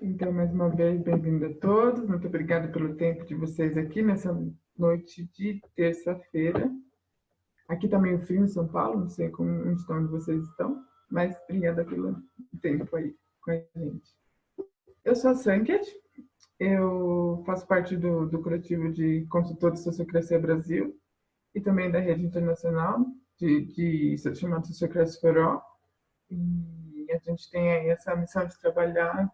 Então, mais uma vez, bem-vindo a todos. Muito obrigada pelo tempo de vocês aqui nessa noite de terça-feira. Aqui está meio frio em São Paulo, não sei onde vocês estão, mas obrigada pelo tempo aí com a gente. Eu sou a Sanket, eu faço parte do coletivo de consultores Sociocracia Brasil e também da rede internacional chamada Sociocracia for All. E a gente tem aí essa missão de trabalhar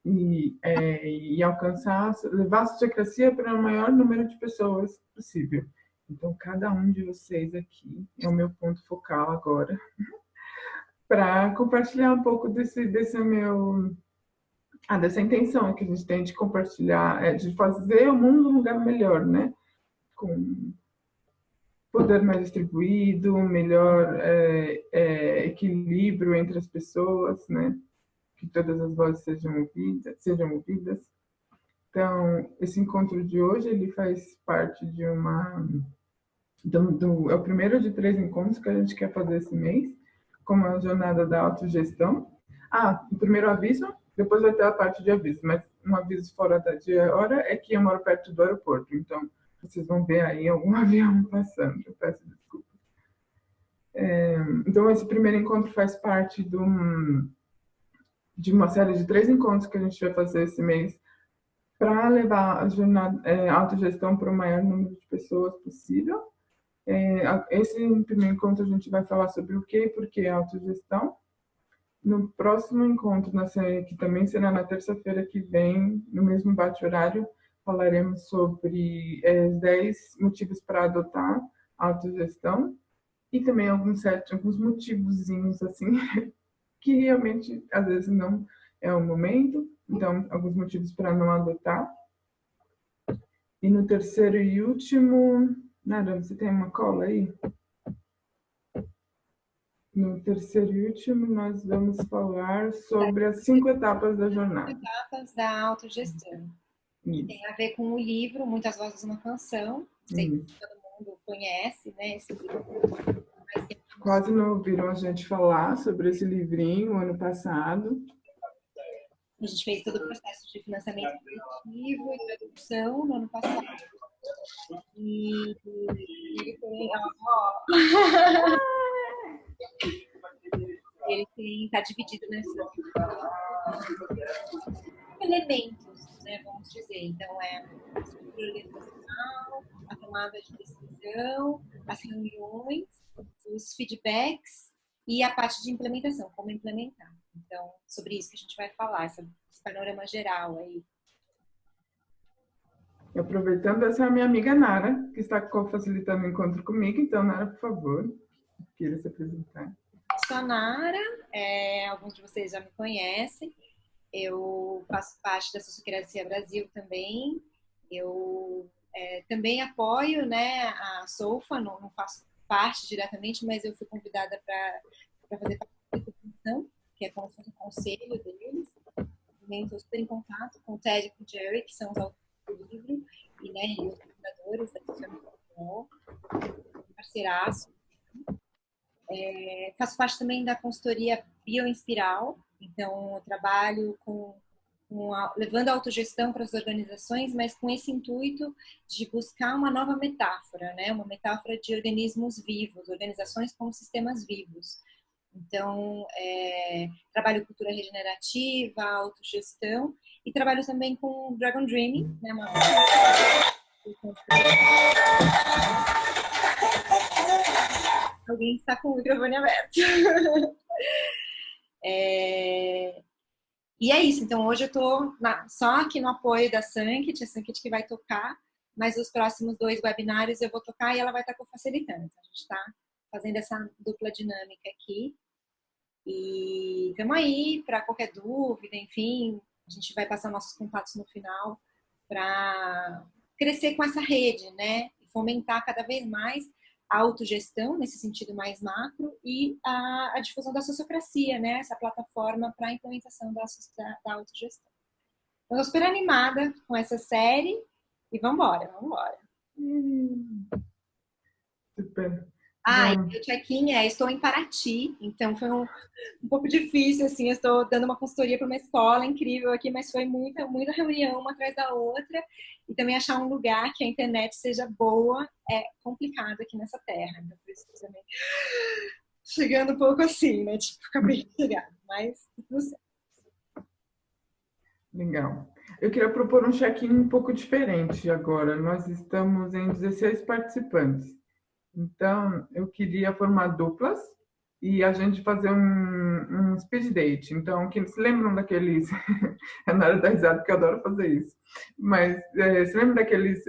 e alcançar, levar a sociocracia para o maior número de pessoas possível. Então, cada um de vocês aqui é o meu ponto focal agora, para compartilhar um pouco dessa intenção que a gente tem de compartilhar, de fazer o mundo um lugar melhor, né? Com poder mais distribuído, melhor equilíbrio entre as pessoas, né? Que todas as vozes sejam ouvidas. Então, esse encontro de hoje, ele faz parte de é o primeiro de 3 encontros que a gente quer fazer esse mês, como a jornada da autogestão. O primeiro aviso, depois vai ter a parte de aviso, mas um aviso fora de hora é que eu moro perto do aeroporto, então vocês vão ver aí algum avião passando, eu peço desculpas. Então, esse primeiro encontro faz parte de uma série de 3 encontros que a gente vai fazer esse mês para levar a jornada, autogestão para o maior número de pessoas possível. Esse primeiro encontro a gente vai falar sobre o que e por que autogestão. No próximo encontro, que também será na terça-feira que vem, no mesmo bate-horário, falaremos sobre 10 motivos para adotar a autogestão e também alguns motivozinhos assim que realmente às vezes não é o momento, então alguns motivos para não adotar. E no terceiro e último, Nara, você tem uma cola aí? No terceiro e último, nós vamos falar sobre as 5 etapas da jornada. 5 etapas da autogestão. Que tem a ver com o livro Muitas Vozes uma Canção. Sei que todo mundo conhece, né, esse livro. Quase não ouviram a gente falar sobre esse livrinho ano passado. A gente fez todo o processo de financiamento coletivo e tradução no ano passado. E ele tem... Ele está dividido nesses elementos, né, vamos dizer. Então, a estrutura organizacional, a tomada de decisão, as reuniões, os feedbacks e a parte de implementação, como implementar. Então, sobre isso que a gente vai falar, esse panorama geral aí. Aproveitando, essa é a minha amiga Nara, que está facilitando o encontro comigo. Então, Nara, por favor, queira se apresentar. Eu sou a Nara, alguns de vocês já me conhecem. Eu faço parte da Sociocracia Brasil também. Eu também apoio, né, a SOFA, não faço parte diretamente, mas eu fui convidada para fazer parte da comissão, que é como se fosse um conselho deles. Também estou super em contato com o Ted e com o Jerry, que são os autores do livro, e, né, e os fundadores da Sociocracia, parceiraço. Faço parte também da consultoria Bioinspiral, então eu trabalho levando a autogestão para as organizações, mas com esse intuito de buscar uma nova metáfora, né? Uma metáfora de organismos vivos, organizações como sistemas vivos. Então, trabalho cultura regenerativa, autogestão e trabalho também com Dragon Dreaming, né? Alguém está com o microfone aberto. E é isso. Então, hoje eu estou só aqui no apoio da Sanket, a Sanket que vai tocar, mas os próximos 2 webinários eu vou tocar e ela vai estar co-facilitando. Então, a gente está fazendo essa dupla dinâmica aqui. E estamos aí para qualquer dúvida, enfim, a gente vai passar nossos contatos no final para crescer com essa rede, né? E fomentar cada vez mais a autogestão, nesse sentido mais macro, e a difusão da sociocracia, né? Essa plataforma para a implementação da autogestão. Eu estou super animada com essa série e vamos embora. Super. Ah, Já, e o check-in estou em Paraty, então foi um pouco difícil, assim, eu estou dando uma consultoria para uma escola incrível aqui, mas foi muita reunião uma atrás da outra, e também achar um lugar que a internet seja boa é complicado aqui nessa terra, então por isso que também chegando um pouco assim, né, tipo, acabei de chegar, mas tudo certo. legal. Eu queria propor um check-in um pouco diferente agora. Nós estamos em 16 participantes. Então, eu queria formar duplas e a gente fazer um speed date. Então, que se lembram daqueles. É na hora da risada, porque eu adoro fazer isso. Mas se lembra daqueles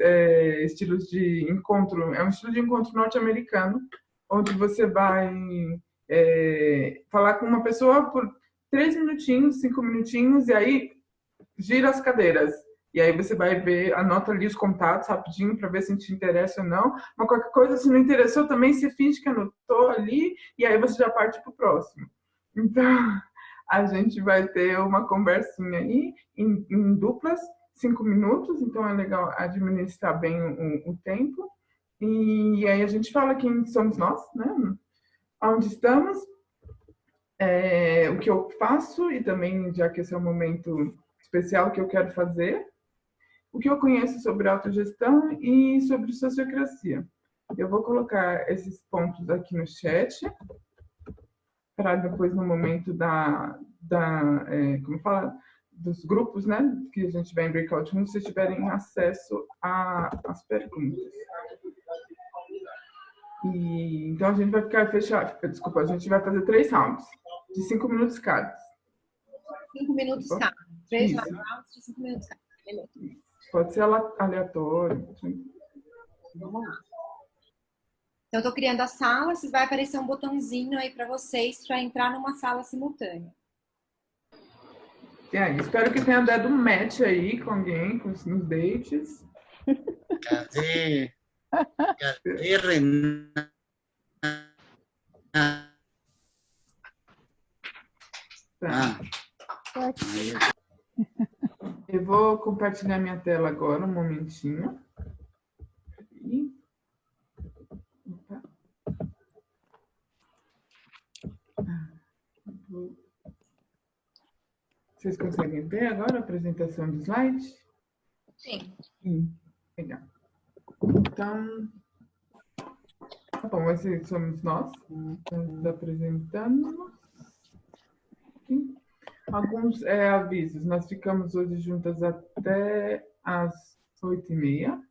estilos de encontro? É um estilo de encontro norte-americano, onde você vai falar com uma pessoa por 3 minutinhos, 5 minutinhos, e aí gira as cadeiras. E aí você vai ver, anota ali os contatos rapidinho para ver se te interessa ou não. Mas qualquer coisa, se não interessou, também você finge que anotou ali e aí você já parte para o próximo. Então, a gente vai ter uma conversinha aí em duplas, 5 minutos, então é legal administrar bem o tempo. E aí a gente fala quem somos nós, né? Onde estamos, o que eu faço e também, já que esse é um momento especial que eu quero fazer, o que eu conheço sobre autogestão e sobre sociocracia. Eu vou colocar esses pontos aqui no chat para depois, no momento como fala, dos grupos, né, que a gente vai em breakout rooms, vocês tiverem acesso às perguntas. Então a gente vai ficar fechado, desculpa, a gente vai fazer 3 rounds de 5 minutos cada. 5 minutos Tá bom? cada, 3 Isso. rounds de 5 minutos cada, beleza. Pode ser aleatório. Vamos lá. Então, eu tô criando a sala, vai aparecer um botãozinho aí para vocês para entrar numa sala simultânea. E aí, espero que tenha dado um match aí com alguém, nos dates. Cadê? Cadê, Renata? Tá. Eu vou compartilhar minha tela agora, um momentinho. E... Opa. Vocês conseguem ver agora a apresentação do slide? Sim. Sim. Legal. Então, tá bom, esses somos nós, nos apresentando. Aqui. Alguns avisos. Nós ficamos hoje juntas até às 8h30.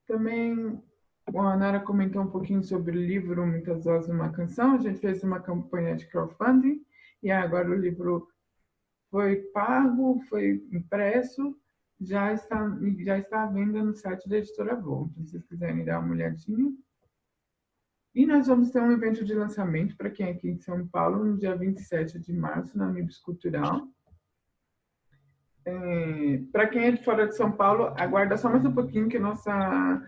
Também a Nara comentou um pouquinho sobre o livro Muitas Vozes, Uma Canção. A gente fez uma campanha de crowdfunding e agora o livro foi pago, foi impresso, já está à venda no site da Editora Volt, se vocês quiserem dar uma olhadinha. E nós vamos ter um evento de lançamento para quem é aqui em São Paulo, no dia 27 de março, na Unibis Cultural. Para quem é de fora de São Paulo, aguarda só mais um pouquinho, que nossa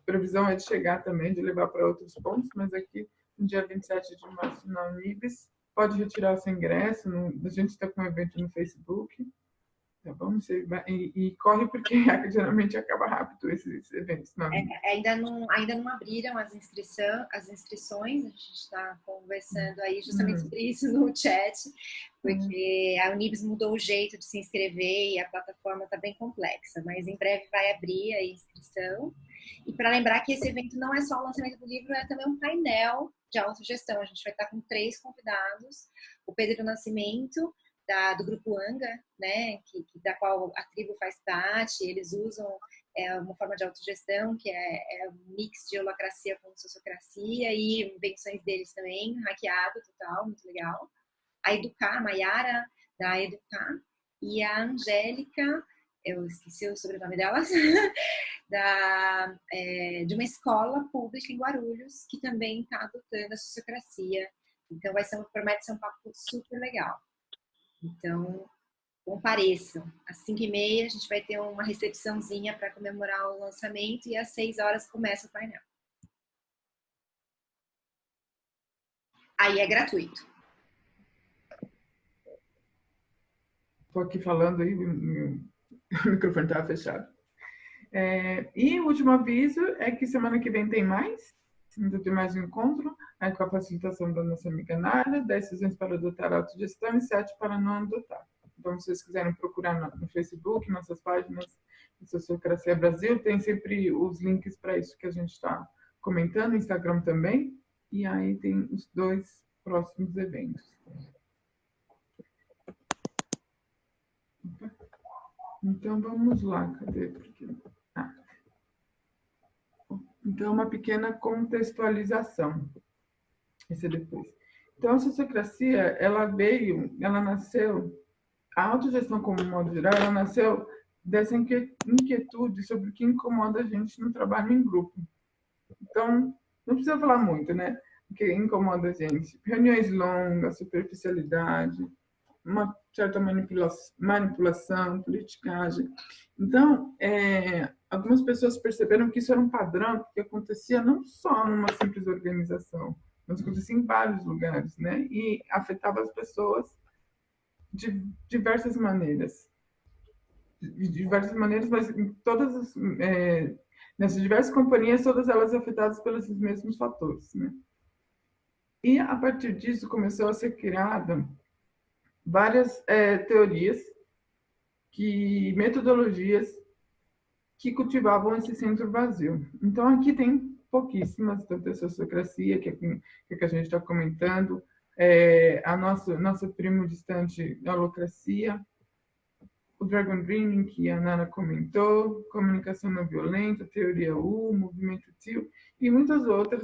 previsão é de chegar também, de levar para outros pontos, mas aqui no dia 27 de março na Unibis, pode retirar seu ingresso, a gente está com um evento no Facebook, tá bom? E corre, porque geralmente acaba rápido esses eventos. Não. Ainda não abriram as inscrições, a gente está conversando aí justamente sobre isso no chat, porque a Unibis mudou o jeito de se inscrever e a plataforma está bem complexa, mas em breve vai abrir a inscrição. E para lembrar que esse evento não é só o lançamento do livro, é também um painel de autogestão. A gente vai estar com 3 convidados: o Pedro Nascimento, do grupo Anga, né, da qual a tribo faz parte. Eles usam uma forma de autogestão que é um mix de holacracia com sociocracia e invenções deles também, hackeado total, muito legal. A Educar, a Maiara, da Educar, e a Angélica, eu esqueci o sobrenome dela, de uma escola pública em Guarulhos, que também está adotando a sociocracia. Então, promete ser um papo super legal. Então, compareçam. Às 5h30 a gente vai ter uma recepçãozinha para comemorar o lançamento e às 6 horas começa o painel. Aí é gratuito. Estou aqui falando aí, o microfone estava fechado. E o último aviso é que semana que vem tem mais. Ainda tem mais um encontro, aí com a facilitação da nossa amiga Nádia, 10 sessões para adotar a autogestão e 7 para não adotar. Então, se vocês quiserem procurar no Facebook, nossas páginas do Sociocracia Brasil, tem sempre os links para isso que a gente está comentando, Instagram também, e aí tem os 2 próximos eventos. Então, vamos lá, cadê? Então, uma pequena contextualização. Esse é depois. Então, a sociocracia, ela nasceu, a autogestão como modo geral, ela nasceu dessa inquietude sobre o que incomoda a gente no trabalho em grupo. Então, não precisa falar muito, né? O que incomoda a gente. Reuniões longas, superficialidade, uma certa manipulação, politicagem. Então, algumas pessoas perceberam que isso era um padrão que acontecia não só numa simples organização, mas acontecia em vários lugares, né? E afetava as pessoas de diversas maneiras. De diversas maneiras, mas em todas nessas diversas companhias, todas elas afetadas pelos mesmos fatores, né? E, a partir disso, começou a ser criada várias teorias, metodologias que cultivavam esse centro vazio. Então, aqui tem pouquíssimas, tanto a sociocracia, que é que a gente está comentando, a nossa primo distante, a holocracia, o Dragon Dreaming, que a Nana comentou, comunicação não violenta, teoria U, movimento TIL, e muitas outras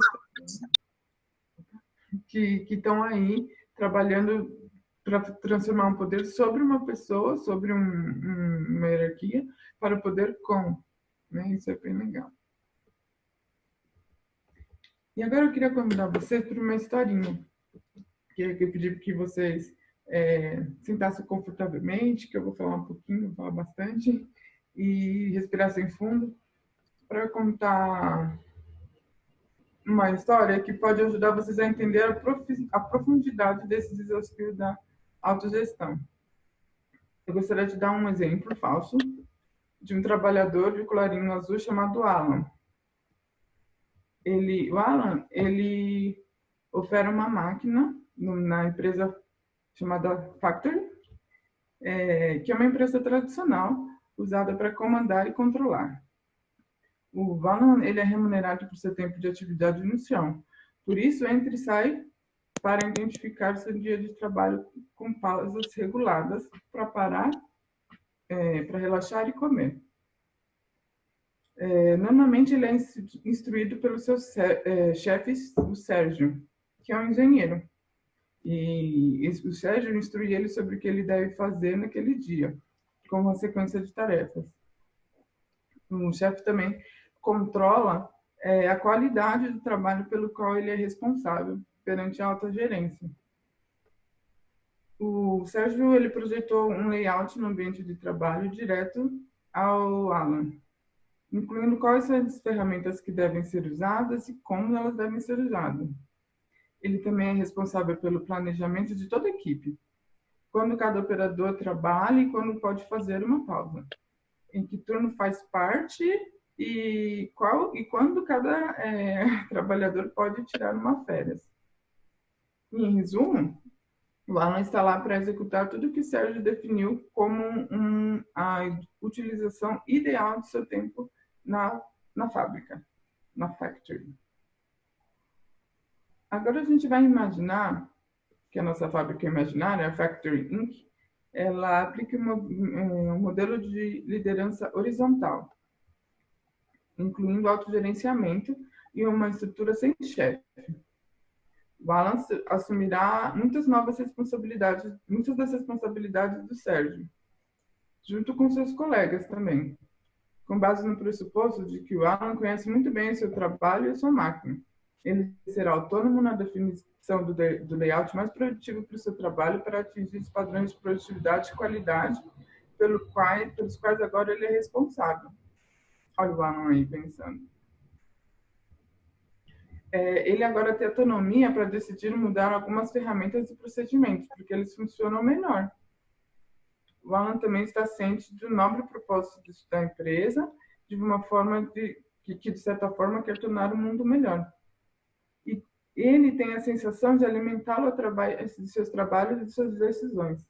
que estão aí trabalhando para transformar um poder sobre uma pessoa, sobre uma hierarquia, para o poder com. Né? Isso é bem legal. E agora eu queria convidar vocês para uma historinha. Que eu pedi que vocês sentassem confortavelmente, que eu vou falar um pouquinho, vou falar bastante, e respirassem fundo, para contar uma história que pode ajudar vocês a entender a profundidade desse desafio da autogestão. Eu gostaria de dar um exemplo falso de um trabalhador de colarinho azul chamado Alan. O Alan, ele opera uma máquina na empresa chamada Factory, que é uma empresa tradicional usada para comandar e controlar. O Alan, ele é remunerado por seu tempo de atividade no chão. Por isso, entra e sai para identificar seu dia de trabalho com pausas reguladas para parar, para relaxar e comer. Normalmente ele é instruído pelo seu chefe, o Sérgio, que é um engenheiro. E o Sérgio instrui ele sobre o que ele deve fazer naquele dia, com uma sequência de tarefas. O chefe também controla a qualidade do trabalho pelo qual ele é responsável perante a alta gerência. O Sérgio, ele projetou um layout no ambiente de trabalho direto ao Alan, incluindo quais são as ferramentas que devem ser usadas e como elas devem ser usadas. Ele também é responsável pelo planejamento de toda a equipe, quando cada operador trabalha e quando pode fazer uma pausa, em que turno faz parte e quando cada trabalhador pode tirar uma férias. Em resumo, o Alan está lá para executar tudo o que Sérgio definiu como a utilização ideal de seu tempo na fábrica, na factory. Agora a gente vai imaginar que a nossa fábrica imaginária, a Factory Inc., ela aplica um modelo de liderança horizontal, incluindo autogerenciamento e uma estrutura sem chefe. O Alan assumirá muitas das responsabilidades do Sérgio, junto com seus colegas também, com base no pressuposto de que o Alan conhece muito bem o seu trabalho e a sua máquina. Ele será autônomo na definição do layout mais produtivo para o seu trabalho para atingir os padrões de produtividade e qualidade pelos quais agora ele é responsável. Olha o Alan aí pensando. Ele agora tem autonomia para decidir mudar algumas ferramentas e procedimentos, porque eles funcionam melhor. O Alan também está ciente do nobre propósito da empresa, de uma forma que de certa forma, quer tornar o mundo melhor. Ele tem a sensação de alimentá-lo de seus trabalhos e de suas decisões.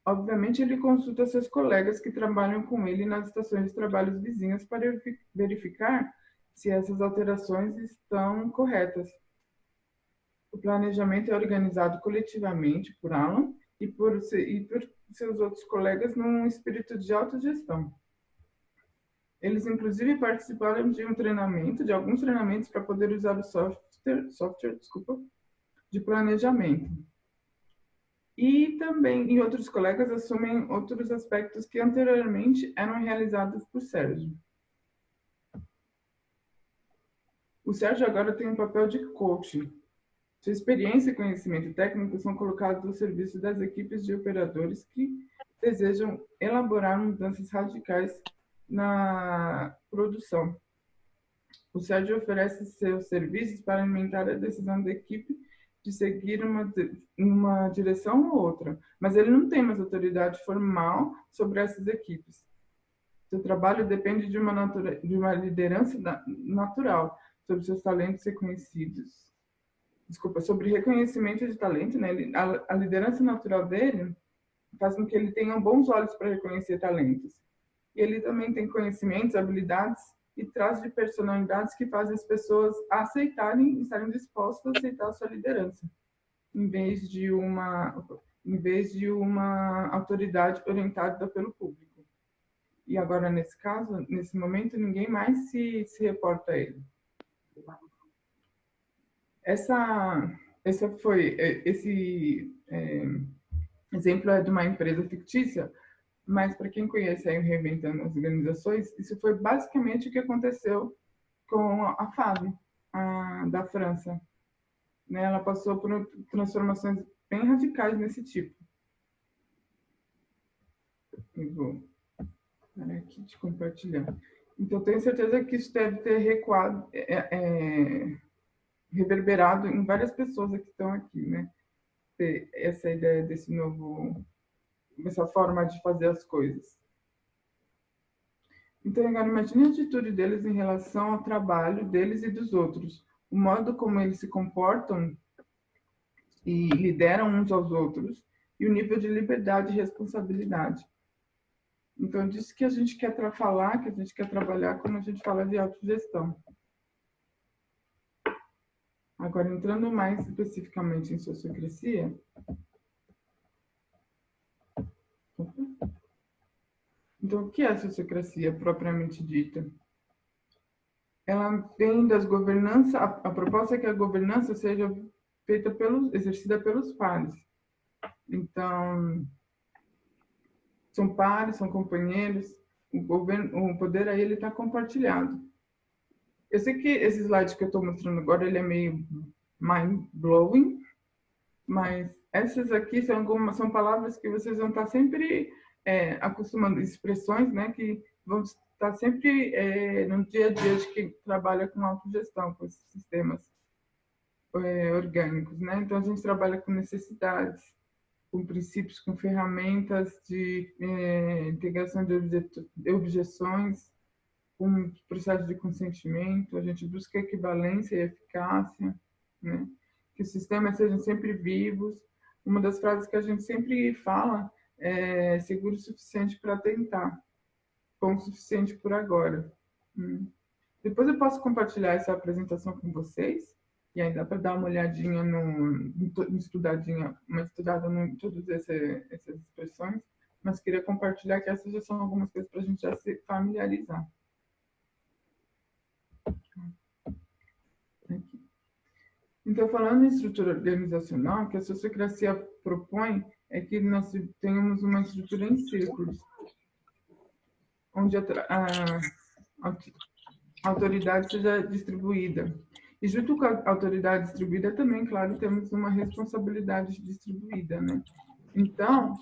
Obviamente, ele consulta seus colegas que trabalham com ele nas estações de trabalhos vizinhas para verificar se essas alterações estão corretas. O planejamento é organizado coletivamente por Alan e por seus outros colegas num espírito de autogestão. Eles, inclusive, participaram de alguns treinamentos para poder usar o software de planejamento. E também, outros colegas assumem outros aspectos que anteriormente eram realizados por Sérgio. O Sérgio agora tem um papel de coach. Sua experiência e conhecimento técnico são colocados ao serviço das equipes de operadores que desejam elaborar mudanças radicais na produção. O Sérgio oferece seus serviços para alimentar a decisão da equipe de seguir uma direção ou outra, mas ele não tem mais autoridade formal sobre essas equipes. Seu trabalho depende de uma liderança natural sobre seus talentos reconhecidos. Sobre reconhecimento de talento, né? A liderança natural dele faz com que ele tenha bons olhos para reconhecer talentos. E ele também tem conhecimentos, habilidades e traços de personalidades que fazem as pessoas aceitarem, estarem dispostas a aceitar a sua liderança, em vez de uma autoridade orientada pelo público. E agora, nesse caso, nesse momento, ninguém mais se reporta a ele. Esse exemplo é de uma empresa fictícia, mas para quem conhece aí o Reinventando as Organizações, isso foi basicamente o que aconteceu com a FAB, da França. Né? Ela passou por transformações bem radicais nesse tipo. Eu vou parar aqui de compartilhar. Então, tenho certeza que isso deve ter reverberado em várias pessoas que estão aqui, né? Essa ideia dessa forma de fazer as coisas. Então, agora imagine a atitude deles em relação ao trabalho deles e dos outros, o modo como eles se comportam e lideram uns aos outros, e o nível de liberdade e responsabilidade. Então, disso que a gente quer falar, que a gente quer trabalhar quando a gente fala de autogestão. Agora, entrando mais especificamente em sociocracia, então, o que é a sociocracia propriamente dita? Ela vem das governanças, a proposta é que a governança seja feita exercida pelos pares. Então, são pares, são companheiros, o poder aí ele está compartilhado. Eu sei que esse slide que eu estou mostrando agora ele é meio mind-blowing, mas essas aqui são palavras que vocês vão estar sempre acostumando, expressões, né, que vão estar sempre no dia a dia de quem trabalha com autogestão, com esses sistemas orgânicos, né? Então, a gente trabalha com necessidades, com princípios, com ferramentas de integração de objeções, com processo de consentimento, a gente busca equivalência e eficácia, né? Que os sistemas sejam sempre vivos. Uma das frases que a gente sempre fala é seguro o suficiente para tentar, bom o suficiente por agora. Depois eu posso compartilhar essa apresentação com vocês, e aí dá para dar uma olhadinha, uma estudada em todas essas expressões, mas queria compartilhar que essas já são algumas coisas para a gente já se familiarizar. Aqui. Então, falando em estrutura organizacional, o que a sociocracia propõe é que nós tenhamos uma estrutura em círculos, onde a autoridade seja distribuída. E junto com a autoridade distribuída também, claro, temos uma responsabilidade distribuída, né? Então,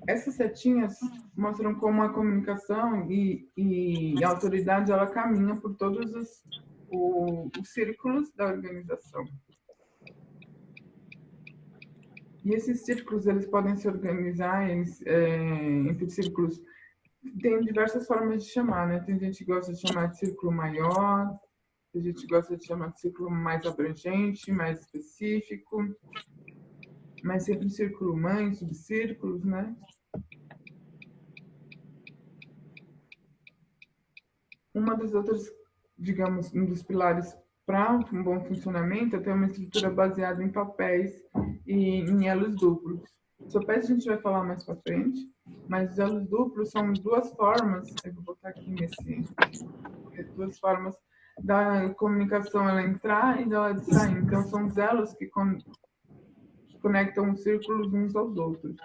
essas setinhas mostram como a comunicação e a autoridade ela caminha por todos os círculos da organização. E esses círculos eles podem se organizar entre círculos. Tem diversas formas de chamar, né? Tem gente que gosta de chamar de círculo maior, que a gente gosta de chamar de círculo mais abrangente, mais específico, mas sempre círculo mãe, subcírculos, né? Uma das outras, digamos, um dos pilares para um bom funcionamento é ter uma estrutura baseada em papéis e em elos duplos. Os papéis a gente vai falar mais para frente, mas os elos duplos são duas formas, eu vou botar aqui duas formas da comunicação ela entrar e dela sair. Então, são os elos que conectam os círculos uns aos outros.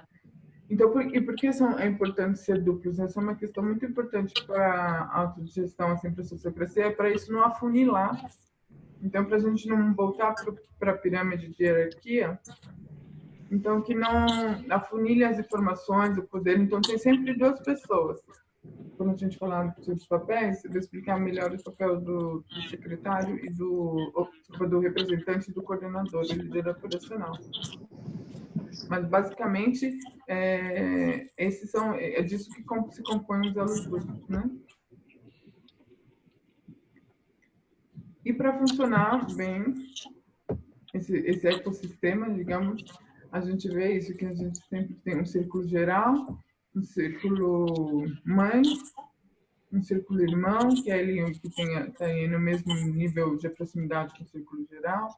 Então, por que é importante ser duplos? Essa é uma questão muito importante para a autogestão, assim, para a sociocracia, é para isso não afunilar. Então, para a gente não voltar para a pirâmide de hierarquia, então, que não afunile as informações, o poder. Então, tem sempre duas pessoas. Quando a gente falar sobre os papéis, eu vou explicar melhor o papel do secretário e do representante e do coordenador, do líder operacional. Mas, basicamente, é disso que se compõem os elos duplos, né? E para funcionar bem esse ecossistema, digamos, a gente vê isso, que a gente sempre tem um círculo geral, um círculo mãe, um círculo irmão, que é ele que está no mesmo nível de proximidade com o círculo geral,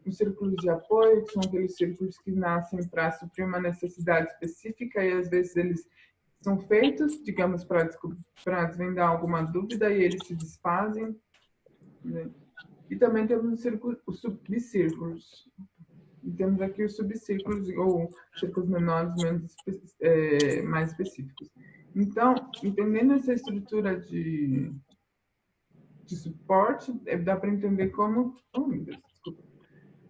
um círculo de apoio, que são aqueles círculos que nascem para suprir uma necessidade específica e às vezes eles são feitos, digamos, para desvendar alguma dúvida e eles se desfazem, né? E também temos os subcírculos. E temos aqui os subcírculos ou círculos menores, mais específicos. Então, entendendo essa estrutura de suporte, dá para entender como...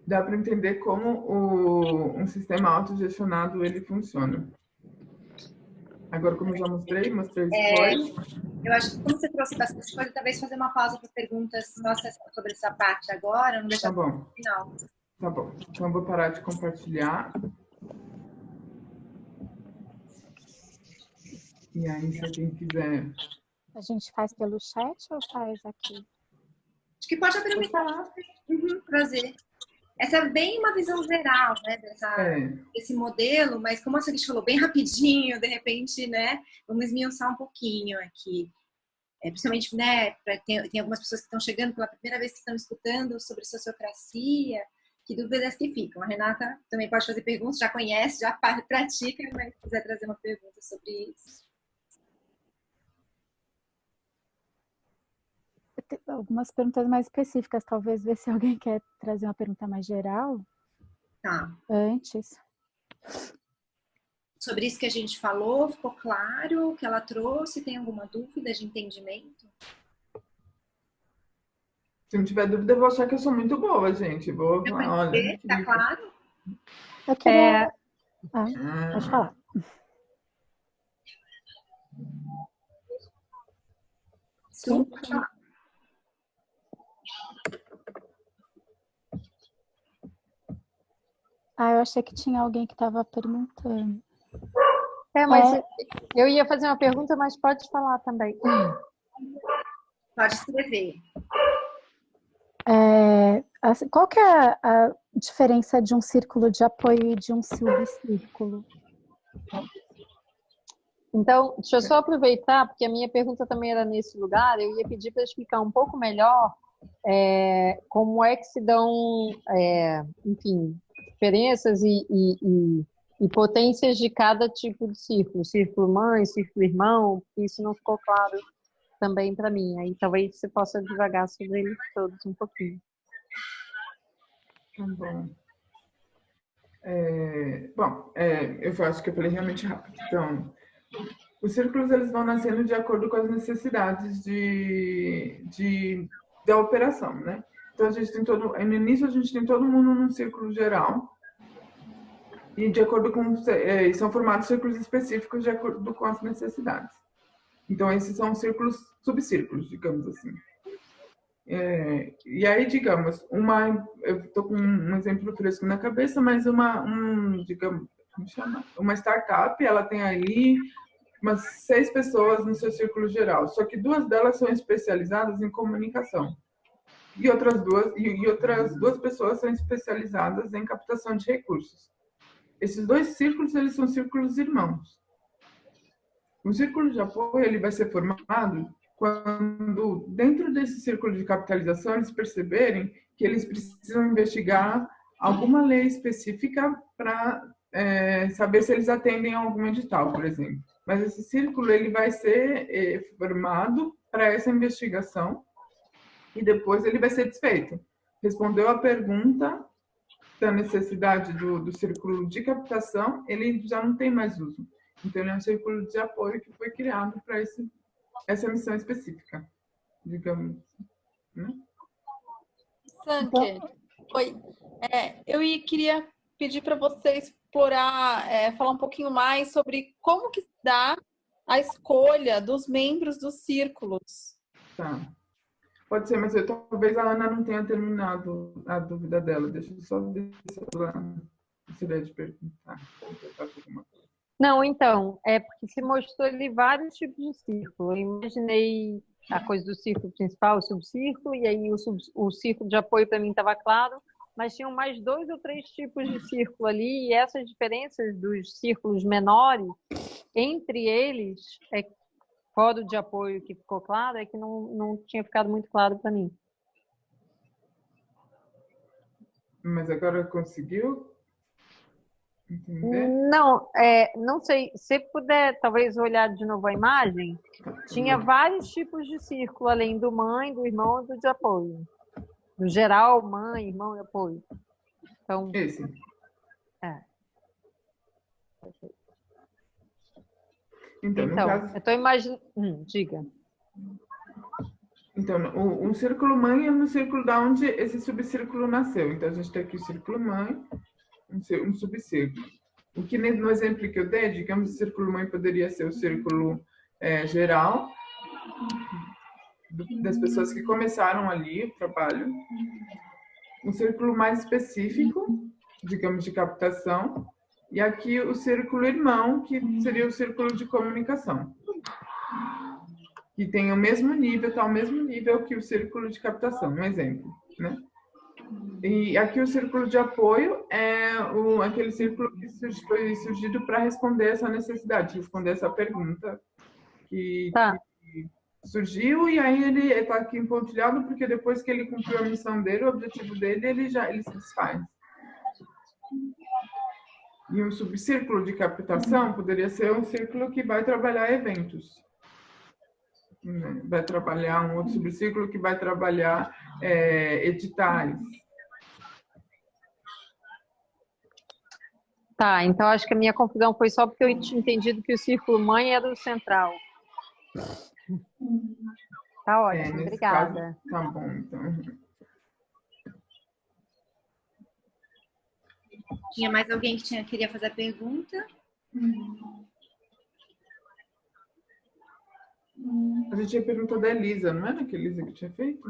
Dá para entender como um sistema autogestionado ele funciona. Agora, como eu já mostrei depois. Eu acho que como você trouxe bastante coisa, talvez fazer uma pausa para perguntas nossas sobre essa parte agora, não deixar para o final. Tá bom. Então, eu vou parar de compartilhar. E aí, se alguém quiser... A gente faz pelo chat ou faz aqui? Acho que pode abrir um falar. Prazer. Essa é bem uma visão geral, né, desse modelo, mas como a gente falou bem rapidinho, de repente, né, vamos esmiuçar um pouquinho aqui. Principalmente, né, tem algumas pessoas que estão chegando pela primeira vez que estão escutando sobre sociocracia, que dúvidas que ficam. A Renata também pode fazer perguntas, já conhece, já pratica, mas se quiser trazer uma pergunta sobre isso. Algumas perguntas mais específicas, talvez ver se alguém quer trazer uma pergunta mais geral. Tá. Antes. Sobre isso que a gente falou, ficou claro o que ela trouxe? Tem alguma dúvida de entendimento? Se não tiver dúvida, eu vou achar que eu sou muito boa, gente. Olha, tá claro? Eu queria... pode falar. Sim, pode falar. Eu achei que tinha alguém que estava perguntando. Mas eu ia fazer uma pergunta, mas pode falar também. Pode escrever. Qual que é a diferença de um círculo de apoio e de um subcírculo? Então, deixa eu só aproveitar, porque a minha pergunta também era nesse lugar, eu ia pedir para explicar um pouco melhor como é que se dão, enfim, diferenças e potências de cada tipo de círculo. Círculo mãe, círculo irmão, isso não ficou claro também para mim. Aí talvez você possa devagar sobre eles todos um pouquinho. Tá bom. Eu acho que eu falei realmente rápido. Então, os círculos eles vão nascendo de acordo com as necessidades da operação, né? Então, no início, a gente tem todo mundo num círculo geral e de acordo com... são formados círculos específicos de acordo com as necessidades. Então, esses são subcírculos, digamos assim. E aí, digamos, eu estou com um exemplo fresco na cabeça, mas digamos, como chama? Uma startup, ela tem aí umas 6 pessoas no seu círculo geral, só que 2 delas são especializadas em comunicação. e outras duas pessoas são especializadas em captação de recursos. Esses dois círculos, eles são círculos irmãos. O círculo de apoio, ele vai ser formado quando, dentro desse círculo de capitalização, eles perceberem que eles precisam investigar alguma lei específica para saber se eles atendem a algum edital, por exemplo. Mas esse círculo, ele vai ser formado para essa investigação e depois ele vai ser desfeito. Respondeu a pergunta da necessidade do círculo de captação, ele já não tem mais uso. Então, ele é um círculo de apoio que foi criado para essa missão específica, digamos. Né? Sanke, oi. Queria pedir para você explorar, falar um pouquinho mais sobre como que se dá a escolha dos membros dos círculos. Tá. Pode ser, mas talvez a Ana não tenha terminado a dúvida dela. Deixa eu só ver se ela gostaria de perguntar. Não, então, porque se mostrou ali vários tipos de círculo. Eu imaginei a coisa do círculo principal, o subcírculo, e aí o círculo de apoio para mim estava claro, mas tinham mais 2 ou 3 tipos de círculo ali, e essas diferenças dos círculos menores, entre eles, fora o de apoio que ficou claro, é que não tinha ficado muito claro para mim. Mas agora conseguiu entender? Não sei. Se puder, talvez, olhar de novo a imagem, tinha vários tipos de círculo, além do mãe, do irmão e do de apoio. No geral, mãe, irmão e apoio. Então, esse. Então, no caso... eu estou imaginando... Diga. Então, um círculo mãe é no círculo da onde esse subcírculo nasceu. Então, a gente tem aqui o círculo mãe, um subcírculo. O que no exemplo que eu dei, digamos, o círculo mãe poderia ser o círculo geral, das pessoas que começaram ali o trabalho. Um círculo mais específico, digamos, de captação. E aqui o círculo irmão, que seria o círculo de comunicação. Que tem o mesmo nível, está ao mesmo nível que o círculo de captação, um exemplo, né? E aqui o círculo de apoio é aquele círculo que foi surgido para responder essa necessidade, responder essa pergunta que surgiu, e aí ele está aqui empontilhado porque depois que ele cumpriu a missão dele, o objetivo dele, ele se desfaz. E um subcírculo de captação poderia ser um círculo que vai trabalhar eventos. Vai trabalhar um outro subcírculo que vai trabalhar editais. Tá, então acho que a minha confusão foi só porque eu tinha entendido que o círculo mãe era o central. Tá ótimo, obrigada. Caso, tá bom, então. Tinha mais alguém que queria fazer a pergunta? A gente tinha perguntado da Elisa, não era que a Elisa que tinha feito?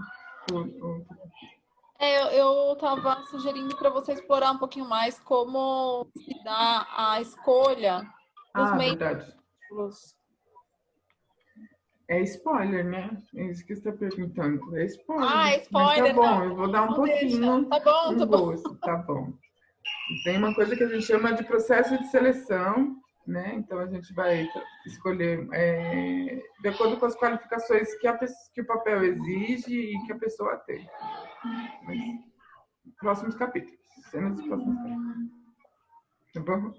Eu estava sugerindo para você explorar um pouquinho mais como se dá a escolha dos verdade. É spoiler, né? É isso que você está perguntando. É spoiler. É spoiler. Mas tá bom, eu vou dar um pouquinho. Tá bom, gosto, tá bom. Tem uma coisa que a gente chama de processo de seleção, né? Então a gente vai escolher de acordo com as qualificações que o papel exige e que a pessoa tem. Mas, próximos capítulos. Cenas dos próximos capítulos. Tá bom?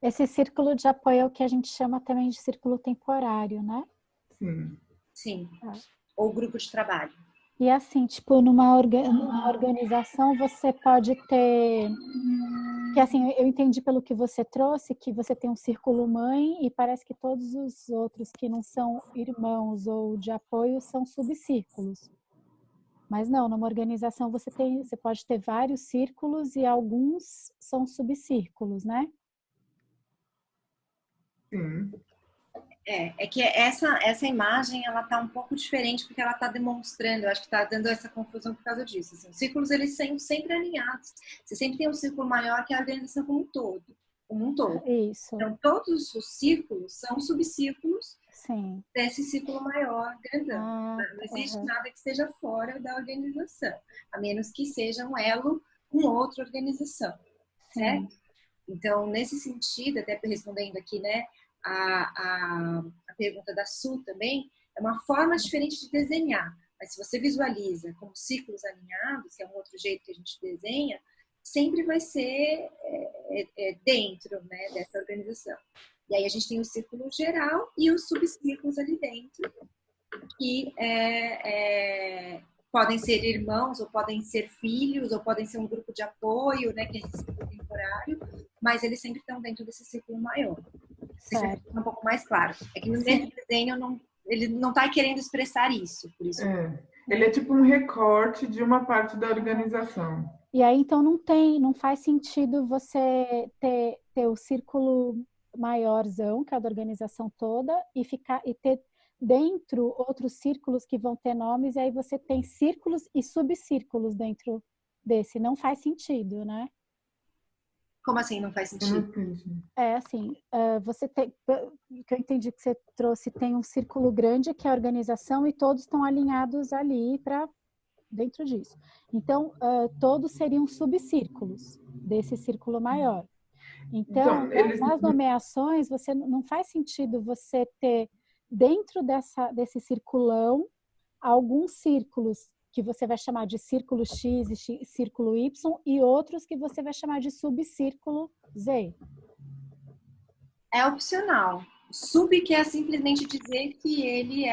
Esse círculo de apoio é o que a gente chama também de círculo temporário, né? Sim. Sim. Ou grupo de trabalho. E assim, tipo, numa organização você pode ter... Que assim, eu entendi pelo que você trouxe, que você tem um círculo mãe e parece que todos os outros que não são irmãos ou de apoio são subcírculos. Mas não, numa organização você pode ter vários círculos e alguns são subcírculos, né? Sim. É que essa imagem, ela tá um pouco diferente porque ela tá demonstrando, eu acho que tá dando essa confusão por causa disso. Assim, os círculos, eles são sempre alinhados. Você sempre tem um círculo maior que a organização como um todo. Isso. Então, todos os círculos são subcírculos Sim. desse círculo maior, grandão. Ah, Não existe aham. nada que esteja fora da organização, a menos que seja um elo com outra organização, Sim. certo? Então, nesse sentido, até respondendo aqui, né, a pergunta da Su também, é uma forma diferente de desenhar. Mas se você visualiza como círculos alinhados, que é um outro jeito que a gente desenha, sempre vai ser dentro, né, dessa organização. E aí a gente tem o círculo geral e os subcírculos ali dentro, que podem ser irmãos, ou podem ser filhos, ou podem ser um grupo de apoio, né, que é esse círculo temporário, mas eles sempre estão dentro desse círculo maior. Certo. Fica um pouco mais claro. É que nesse desenho ele não está querendo expressar isso, por isso. Ele é tipo um recorte de uma parte da organização. E aí, então, não faz sentido você ter o círculo maiorzão, que é a da organização toda, e ter dentro outros círculos que vão ter nomes, e aí você tem círculos e subcírculos dentro desse. Não faz sentido, né? Como assim não faz Eu não sentido? entendi. É assim, você tem, o que eu entendi que você trouxe, tem um círculo grande que é a organização e todos estão alinhados ali para dentro disso. Então, todos seriam subcírculos desse círculo maior. Então, nas nomeações, você não faz sentido você ter dentro desse circulão alguns círculos que você vai chamar de círculo X e círculo Y e outros que você vai chamar de subcírculo Z. É opcional. Sub quer simplesmente dizer que ele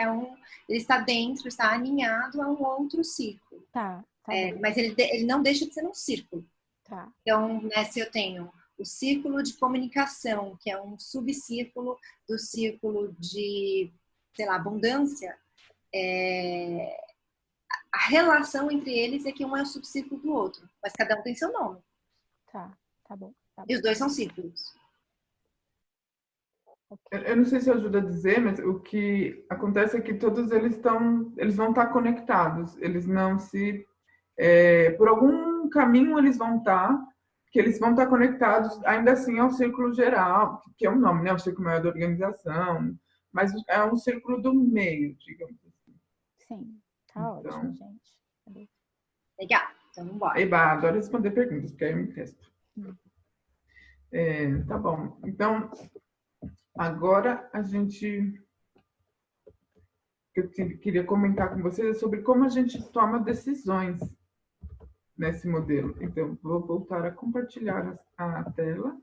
está dentro, está alinhado a um outro círculo. Tá mas ele não deixa de ser um círculo. Tá. Então, né, se eu tenho o círculo de comunicação, que é um subcírculo do círculo de, sei lá, abundância, a relação entre eles é que um é o subcírculo do outro, mas cada um tem seu nome. Tá bom. E os dois são círculos. Eu não sei se ajuda a dizer, mas o que acontece é que todos eles vão estar conectados. Eles não se... por algum caminho eles vão estar, que eles vão estar conectados, ainda assim ao círculo geral, que é um nome, né? O círculo maior da organização, mas é um círculo do meio, digamos assim. Sim, tá ótimo, gente. Legal, então vamos embora. Eba, adoro responder perguntas, porque aí eu me testo. Tá bom, então... Agora eu queria comentar com vocês sobre como a gente toma decisões nesse modelo. Então, vou voltar a compartilhar a tela.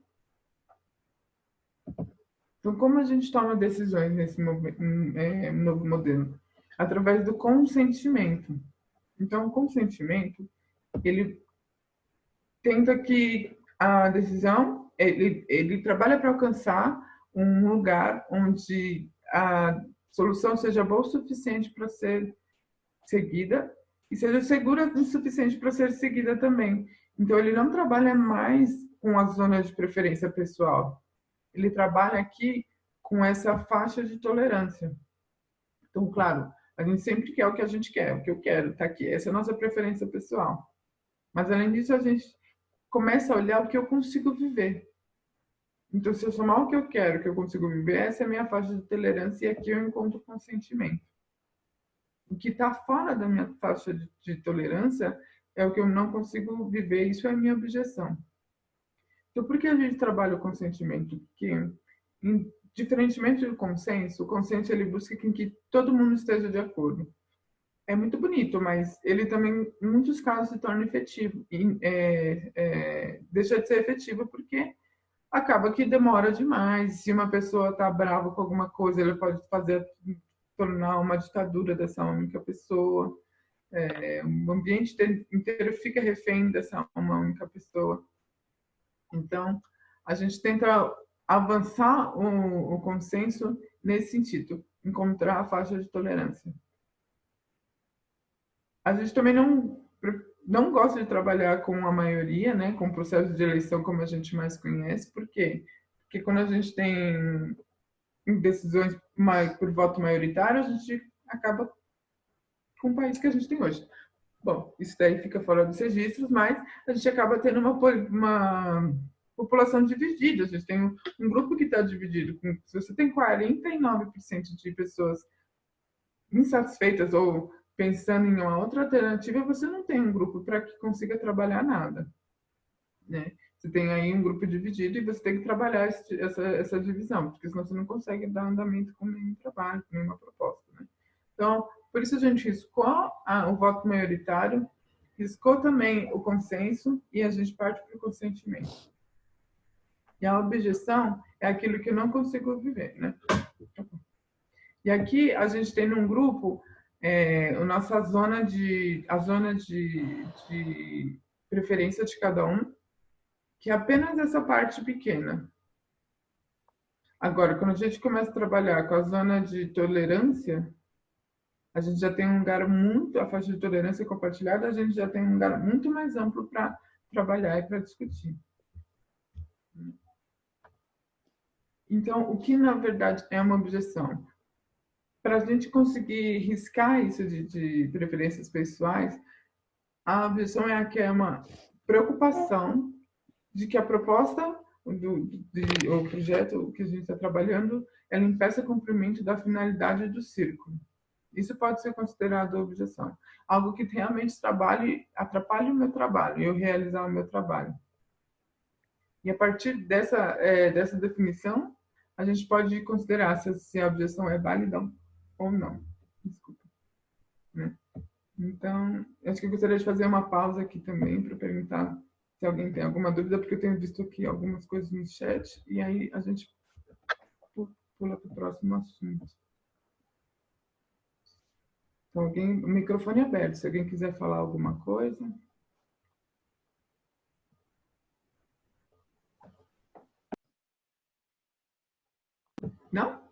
Então, como a gente toma decisões nesse novo modelo? Através do consentimento. Então, o consentimento, ele tenta que a decisão, ele trabalha para alcançar um lugar onde a solução seja boa o suficiente para ser seguida e seja segura o suficiente para ser seguida também. Então, ele não trabalha mais com a zona de preferência pessoal. Ele trabalha aqui com essa faixa de tolerância. Então, claro, a gente sempre quer o que a gente quer, o que eu quero, está aqui. Essa é a nossa preferência pessoal. Mas, além disso, a gente começa a olhar o que eu consigo viver. Então, se eu somar o que eu quero, que eu consigo viver, essa é a minha faixa de tolerância e aqui eu encontro consentimento. O que está fora da minha faixa de tolerância é o que eu não consigo viver, isso é a minha objeção. Então, por que a gente trabalha o consentimento? Porque, diferentemente do consenso, o consenso ele busca que todo mundo esteja de acordo. É muito bonito, mas ele também, em muitos casos, se torna efetivo. Deixa de ser efetivo porque acaba que demora demais. Se uma pessoa está brava com alguma coisa, ela pode tornar uma ditadura dessa única pessoa. O ambiente inteiro fica refém dessa uma única pessoa. Então, a gente tenta avançar o consenso nesse sentido, encontrar a faixa de tolerância. A gente também não gosta de trabalhar com a maioria, né, com o processo de eleição como a gente mais conhece. Por quê? Porque quando a gente tem decisões por voto maioritário, a gente acaba com o país que a gente tem hoje. Bom, isso daí fica fora dos registros, mas a gente acaba tendo população dividida. A gente tem um grupo que está dividido. Se você tem 49% de pessoas insatisfeitas ou pensando em uma outra alternativa, você não tem um grupo para que consiga trabalhar nada, né? Você tem aí um grupo dividido e você tem que trabalhar essa divisão, porque senão você não consegue dar andamento com nenhum trabalho, com nenhuma proposta, né? Então, por isso a gente riscou o voto maioritário, riscou também o consenso e a gente parte para o consentimento. E a objeção é aquilo que eu não consigo viver, né? E aqui a gente tem num grupo a zona de preferência de cada um, que é apenas essa parte pequena. Agora, quando a gente começa a trabalhar com a zona de tolerância, a gente já tem um lugar muito, a faixa de tolerância compartilhada, a gente já tem um lugar muito mais amplo para trabalhar e para discutir. Então, o que na verdade é uma objeção? Para a gente conseguir riscar isso de preferências pessoais, a objeção é uma preocupação de que a proposta o projeto que a gente está trabalhando, ela impeça o cumprimento da finalidade do círculo. Isso pode ser considerado objeção. Algo que realmente atrapalhe o meu trabalho, eu realizar o meu trabalho. E a partir dessa definição, a gente pode considerar se a objeção é válida ou não. Desculpa. Né? Então, acho que eu gostaria de fazer uma pausa aqui também para perguntar se alguém tem alguma dúvida, porque eu tenho visto aqui algumas coisas no chat, e aí a gente pula para o próximo assunto. Então, o microfone é aberto, se alguém quiser falar alguma coisa. Não?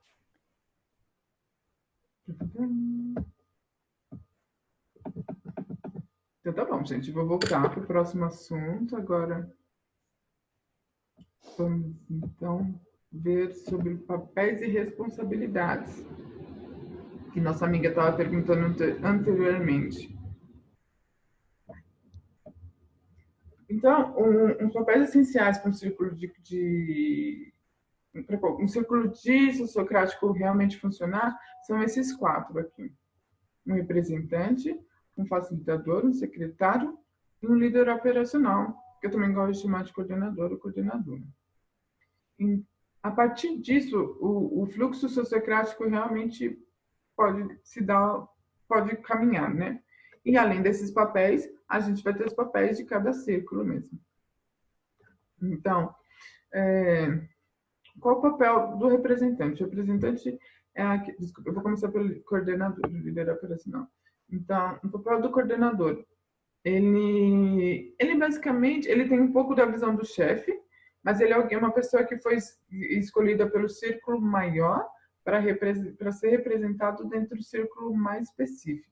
Então tá bom, gente. Vou voltar para o próximo assunto. Agora vamos então ver sobre papéis e responsabilidades, que nossa amiga estava perguntando anteriormente. Então, uns papéis essenciais para um círculo um círculo sociocrático realmente funcionar são esses 4 aqui: um representante, um facilitador, um secretário e um líder operacional, que eu também gosto de chamar de coordenador ou coordenadora. A partir disso, o fluxo sociocrático realmente pode caminhar, né? E além desses papéis, a gente vai ter os papéis de cada círculo mesmo. Então, qual o papel do representante? O representante desculpa, eu vou começar pelo coordenador, líder operacional. Então, o papel do coordenador, ele basicamente, ele tem um pouco da visão do chefe, mas ele é uma pessoa que foi escolhida pelo círculo maior para ser representado dentro do círculo mais específico.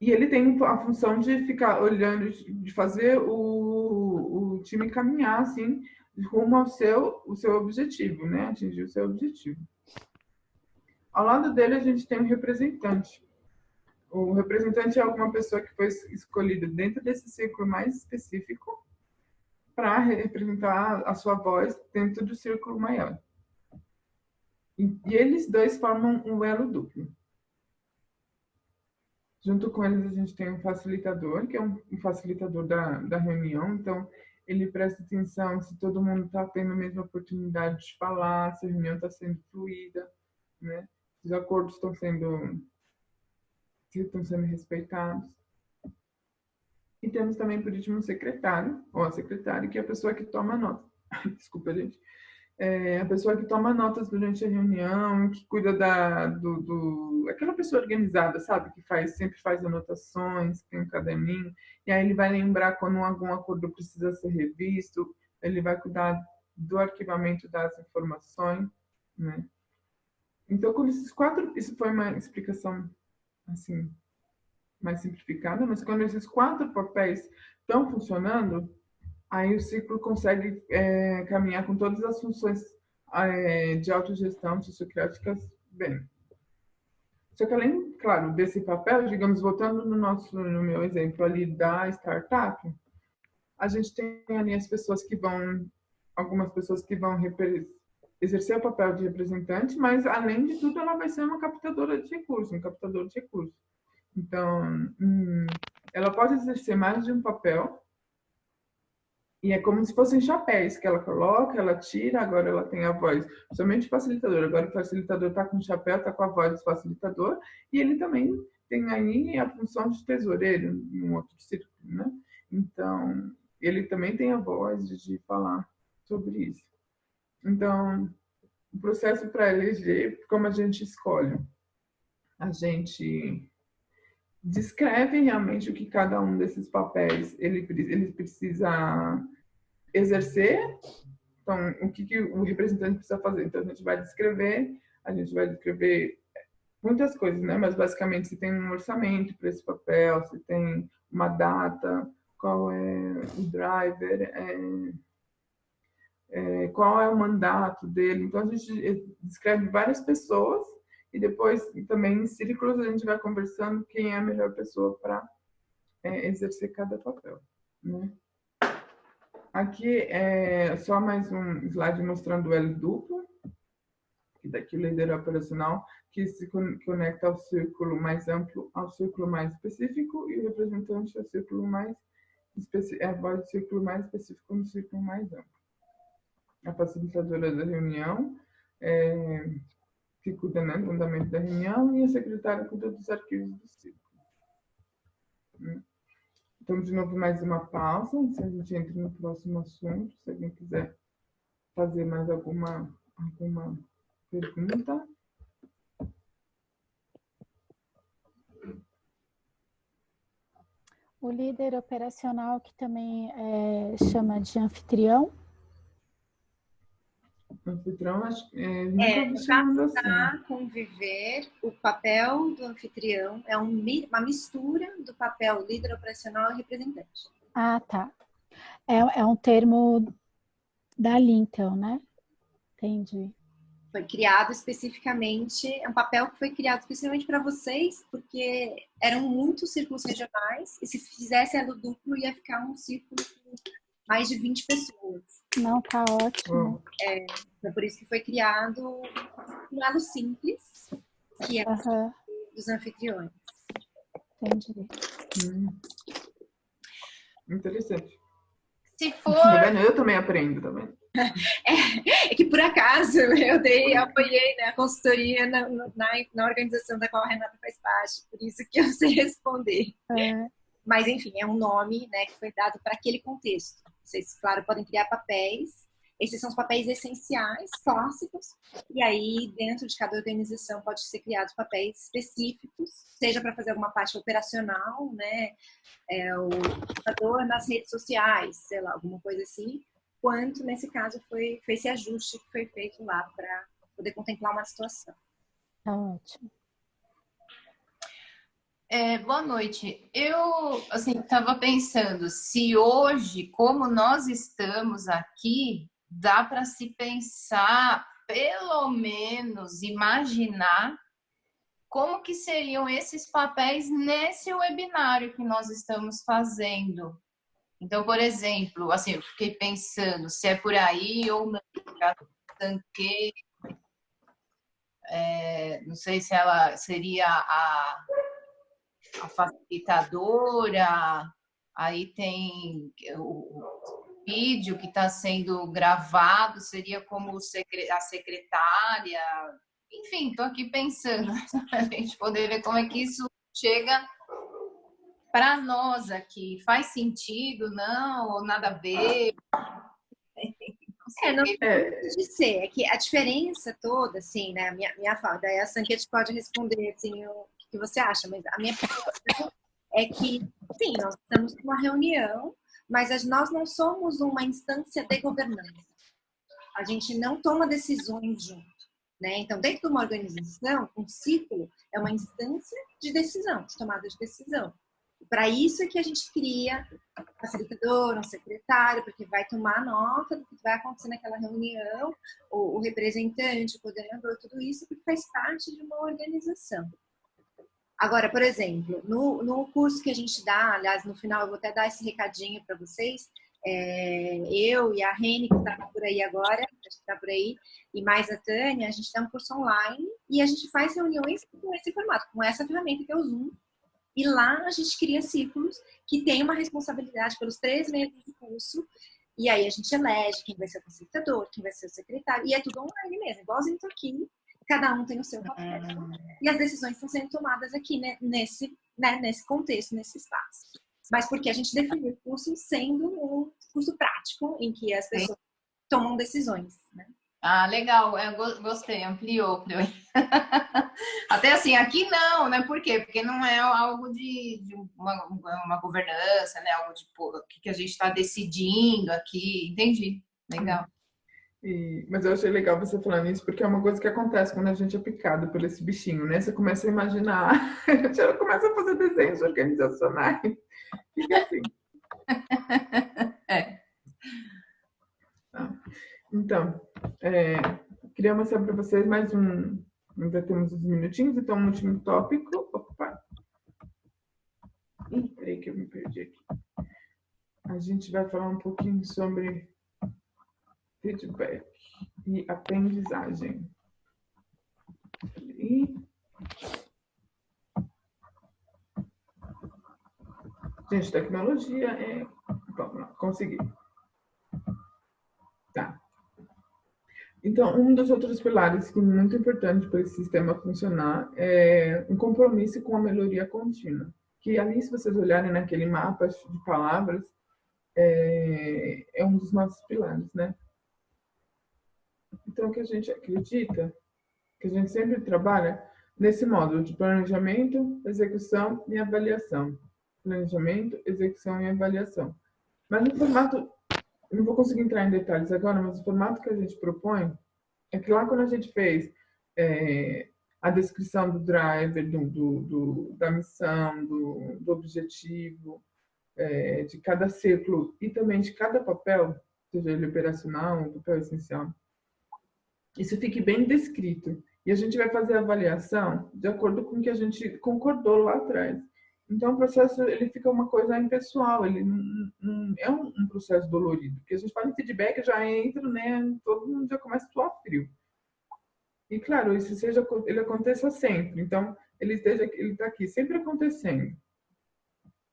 E ele tem a função de ficar olhando, de fazer o time caminhar assim, rumo ao seu objetivo, né? Atingir o seu objetivo. Ao lado dele, a gente tem um representante. O representante é alguma pessoa que foi escolhida dentro desse círculo mais específico para representar a sua voz dentro do círculo maior. E eles dois formam um elo duplo. Junto com eles, a gente tem um facilitador, que é um facilitador da reunião. Então, ele presta atenção se todo mundo está tendo a mesma oportunidade de falar, se a reunião está sendo fluida, né? Se os acordos estão sendo respeitados. E temos também, por último, um secretário, ou a secretária, que é a pessoa que toma nota. Desculpa, gente. A pessoa que toma notas durante a reunião, que cuida aquela pessoa organizada, sabe? Que sempre faz anotações, tem um caderninho, e aí ele vai lembrar quando algum acordo precisa ser revisto, ele vai cuidar do arquivamento das informações, né? Então, com esses 4, isso foi uma explicação, assim, mais simplificada, mas quando esses 4 papéis estão funcionando, aí o ciclo consegue caminhar com todas as funções de autogestão sociocráticas bem. Só que além, claro, desse papel, digamos, voltando no meu exemplo ali da startup, a gente tem ali as pessoas que vão, algumas pessoas que vão exercer o papel de representante, mas além de tudo ela vai ser uma captadora de recursos, um captador de recursos. Então, ela pode exercer mais de um papel, e é como se fossem chapéus que ela coloca, ela tira, agora ela tem a voz somente facilitador. Agora o facilitador está com o chapéu, está com a voz do facilitador, e ele também tem aí a função de tesoureiro, um outro círculo, né? Então, ele também tem a voz de falar sobre isso. Então, o processo para eleger, como a gente escolhe? A gente descreve realmente o que cada um desses papéis ele precisa exercer. Então, o que o representante precisa fazer? Então, a gente vai descrever muitas coisas, né? Mas, basicamente, se tem um orçamento para esse papel, se tem uma data, qual é o driver, qual é o mandato dele. Então, a gente descreve várias pessoas e depois, também, em círculos, a gente vai conversando quem é a melhor pessoa para exercer cada papel, né? Aqui é só mais um slide mostrando o L duplo, que daqui o líder operacional, que se conecta ao círculo mais amplo, ao círculo mais específico, e o representante ao círculo mais específico, a voz do círculo mais específico no círculo mais amplo. A facilitadora da reunião, que cuida, né, do andamento da reunião, e a secretária cuida dos arquivos do círculo. Então, de novo, mais uma pausa, se a gente entra no próximo assunto, se alguém quiser fazer mais alguma pergunta. O líder operacional, que também chama de anfitrião. Anfitrião, nunca ouvi chamando assim. Conviver, o papel do anfitrião é uma mistura do papel líder operacional e representante. Ah, tá. É um termo da Lintel, né? Entendi. Foi criado especificamente, é um papel que foi criado especificamente para vocês, porque eram muitos círculos regionais, e se fizesse elo duplo, ia ficar um círculo com mais de 20 pessoas. Não, tá ótimo. Então, por isso que foi criado um elo simples, que é dos anfitriões. Entendi. Interessante. Se for... Eu também aprendo também. É que por acaso eu apoiei, né, a consultoria na organização da qual a Renata faz parte, por isso que eu sei responder. Mas enfim, é um nome, né, que foi dado para aquele contexto. Vocês, claro, podem criar papéis. Esses são os papéis essenciais, clássicos, e aí dentro de cada organização pode ser criados papéis específicos, seja para fazer alguma parte operacional, né, o computador nas redes sociais, sei lá, alguma coisa assim, quanto nesse caso foi esse ajuste que foi feito lá para poder contemplar uma situação. Tá ótimo. Boa noite. Eu, estava pensando, se hoje, como nós estamos aqui, dá para se pensar, pelo menos imaginar como que seriam esses papéis nesse webinário que nós estamos fazendo. Então, por exemplo, eu fiquei pensando se é por aí ou não. Não sei se ela seria a facilitadora, aí tem o vídeo que está sendo gravado, seria como a secretária. Enfim, estou aqui pensando para a gente poder ver como é que isso chega para nós aqui. Faz sentido, não? Ou nada a ver? Não pode ser. É que a diferença toda, assim, né? Minha fala, daí a Sanket pode responder, assim, o que você acha, mas a minha pergunta é que, sim, nós estamos numa reunião, mas nós não somos uma instância de governança. A gente não toma decisões junto, né? Então, dentro de uma organização, um círculo é uma instância de decisão, de tomada de decisão. Para isso é que a gente cria um facilitador, um secretário, porque vai tomar nota do que vai acontecer naquela reunião, o representante, o coordenador, tudo isso, porque faz parte de uma organização. Agora, por exemplo, no curso que a gente dá, aliás, no final eu vou até dar esse recadinho para vocês, Eu e a Reni, que está por aí agora, acho que está por aí, e mais a Tânia, a gente dá um curso online e a gente faz reuniões com esse formato, com essa ferramenta que é o Zoom. E lá a gente cria círculos que tem uma responsabilidade pelos 3 meses de curso. E aí a gente elege quem vai ser o facilitador, quem vai ser o secretário. E é tudo online mesmo, igualzinho tô aqui. Cada um tem o seu papel. E as decisões estão sendo tomadas aqui, né, nesse contexto, nesse espaço. Mas porque a gente definiu o curso sendo um curso prático, em que as pessoas tomam decisões, né? Ah, legal, eu gostei, ampliou. Até assim, aqui não, né? Por quê? Porque não é algo de uma governança, né? Algo de o que a gente está decidindo aqui, entendi. Legal. Mas eu achei legal você falando isso, porque é uma coisa que acontece quando a gente é picado por esse bichinho, né? Você começa a imaginar, a gente começa a fazer desenhos organizacionais, fica assim. Então, queria mostrar para vocês mais ainda temos uns minutinhos, então um último tópico. Opa! Peraí que eu me perdi aqui. A gente vai falar um pouquinho sobre feedback e aprendizagem. Gente, tecnologia Vamos lá, consegui. Tá. Então, um dos outros pilares que é muito importante para esse sistema funcionar é um compromisso com a melhoria contínua. Que ali, se vocês olharem naquele mapa de palavras, é um dos nossos pilares, né? Então, o que a gente acredita, que a gente sempre trabalha nesse módulo de planejamento, execução e avaliação. Planejamento, execução e avaliação. Mas no formato, eu não vou conseguir entrar em detalhes agora, mas o formato que a gente propõe é que lá quando a gente fez a descrição do driver, da missão, do objetivo, de cada círculo e também de cada papel, seja ele operacional, um papel essencial, isso fique bem descrito. E a gente vai fazer a avaliação de acordo com o que a gente concordou lá atrás. Então, o processo ele fica uma coisa impessoal, ele não é um processo dolorido. Porque a gente fala em feedback, já entra, né? Todo mundo já começa a suar frio. E, claro, isso ele aconteça sempre. Então, ele está aqui, sempre acontecendo.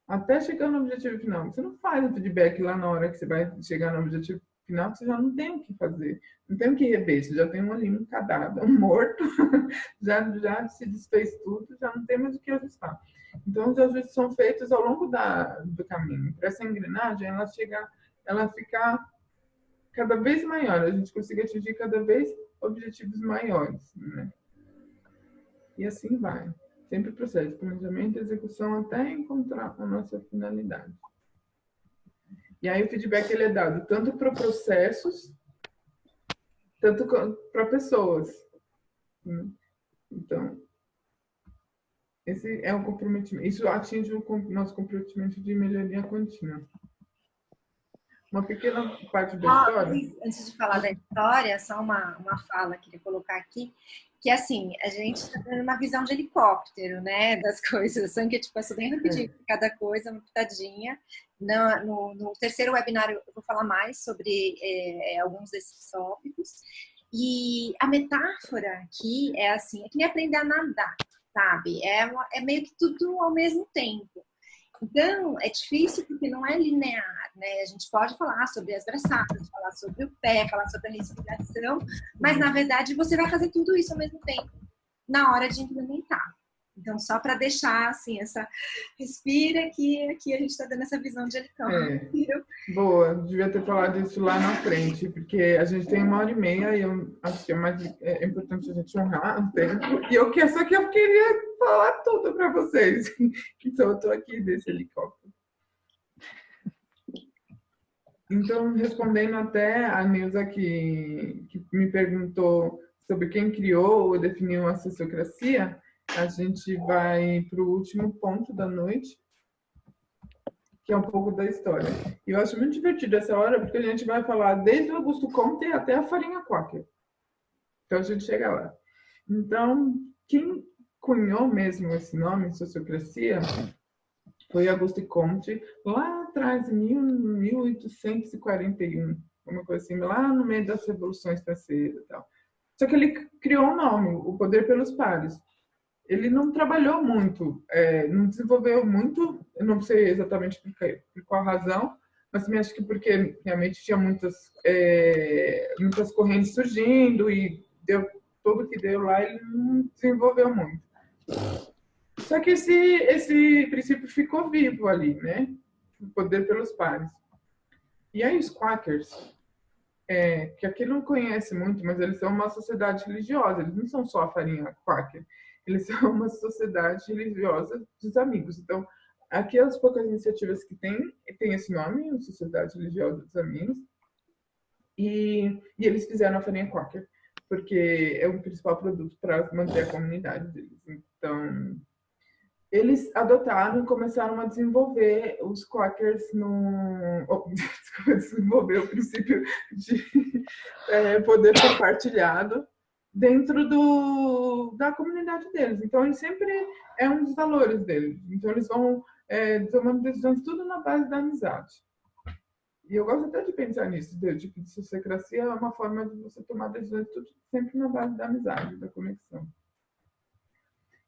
Até chegar no objetivo final. Você não faz o feedback lá na hora que você vai chegar no objetivo final, você já não tem o que fazer. Não tem o que rever, você já tem um cadáver, um morto, já se desfez tudo, já não tem mais o que ajustar. Então, os ajustes são feitos ao longo do caminho. Para essa engrenagem, ela ficar cada vez maior, a gente consiga atingir cada vez objetivos maiores, né? E assim vai. Sempre processo de planejamento e execução até encontrar a nossa finalidade. E aí o feedback ele é dado tanto para processos, tanto para pessoas. Então, esse é o comprometimento. Isso atinge o nosso comprometimento de melhoria contínua. Uma pequena parte da história. Antes de falar da história, só uma fala que eu queria colocar aqui, que assim, a gente está dando uma visão de helicóptero, né, das coisas. Só que a gente passou bem rapidinho cada coisa, uma pitadinha. No terceiro webinário eu vou falar mais sobre alguns desses tópicos. E a metáfora aqui é assim, é que nem aprender a nadar, sabe? É meio que tudo ao mesmo tempo. Então, é difícil porque não é linear, né? A gente pode falar sobre as braçadas, falar sobre o pé, falar sobre a respiração, mas, na verdade, você vai fazer tudo isso ao mesmo tempo na hora de implementar. Então, só para deixar, assim, essa... Respira que aqui a gente está dando essa visão de helicóptero. Boa, devia ter falado isso lá na frente, porque a gente tem 1h30 e eu acho que é importante a gente honrar o tempo. E só que eu queria falar tudo para vocês. Então, eu estou aqui desse helicóptero. Então, respondendo até a Nilza que me perguntou sobre quem criou ou definiu a sociocracia, a gente vai para o último ponto da noite, que é um pouco da história. E eu acho muito divertido essa hora, porque a gente vai falar desde o Augusto Comte até a farinha Quaker. Então, a gente chega lá. Então, quem cunhou mesmo esse nome, sociocracia, foi Augusto Comte, lá atrás, em 1841, uma coisa assim, lá no meio das revoluções francesas e tal. Só que ele criou um nome, o poder pelos pares. Ele não trabalhou muito, não desenvolveu muito, eu não sei exatamente por qual razão, mas também acho que porque realmente tinha muitas correntes surgindo e deu tudo que deu lá, ele não desenvolveu muito. Só que esse princípio ficou vivo ali, né? O poder pelos pares. E aí os Quakers, que aqui não conhece muito, mas eles são uma sociedade religiosa, eles não são só a farinha Quaker, eles são uma sociedade religiosa dos amigos. Então, aqui as poucas iniciativas que tem esse nome, Sociedade Religiosa dos Amigos, e eles fizeram a farinha Quaker, porque é o principal produto para manter a comunidade deles. Então, eles adotaram e começaram a desenvolver os Quakers desenvolver o princípio de poder compartilhado dentro da comunidade deles. Então, ele sempre é um dos valores deles. Então, eles vão tomando decisões tudo na base da amizade. E eu gosto até de pensar nisso, tipo, de sociocracia é uma forma de você tomar decisões tudo sempre na base da amizade, da conexão.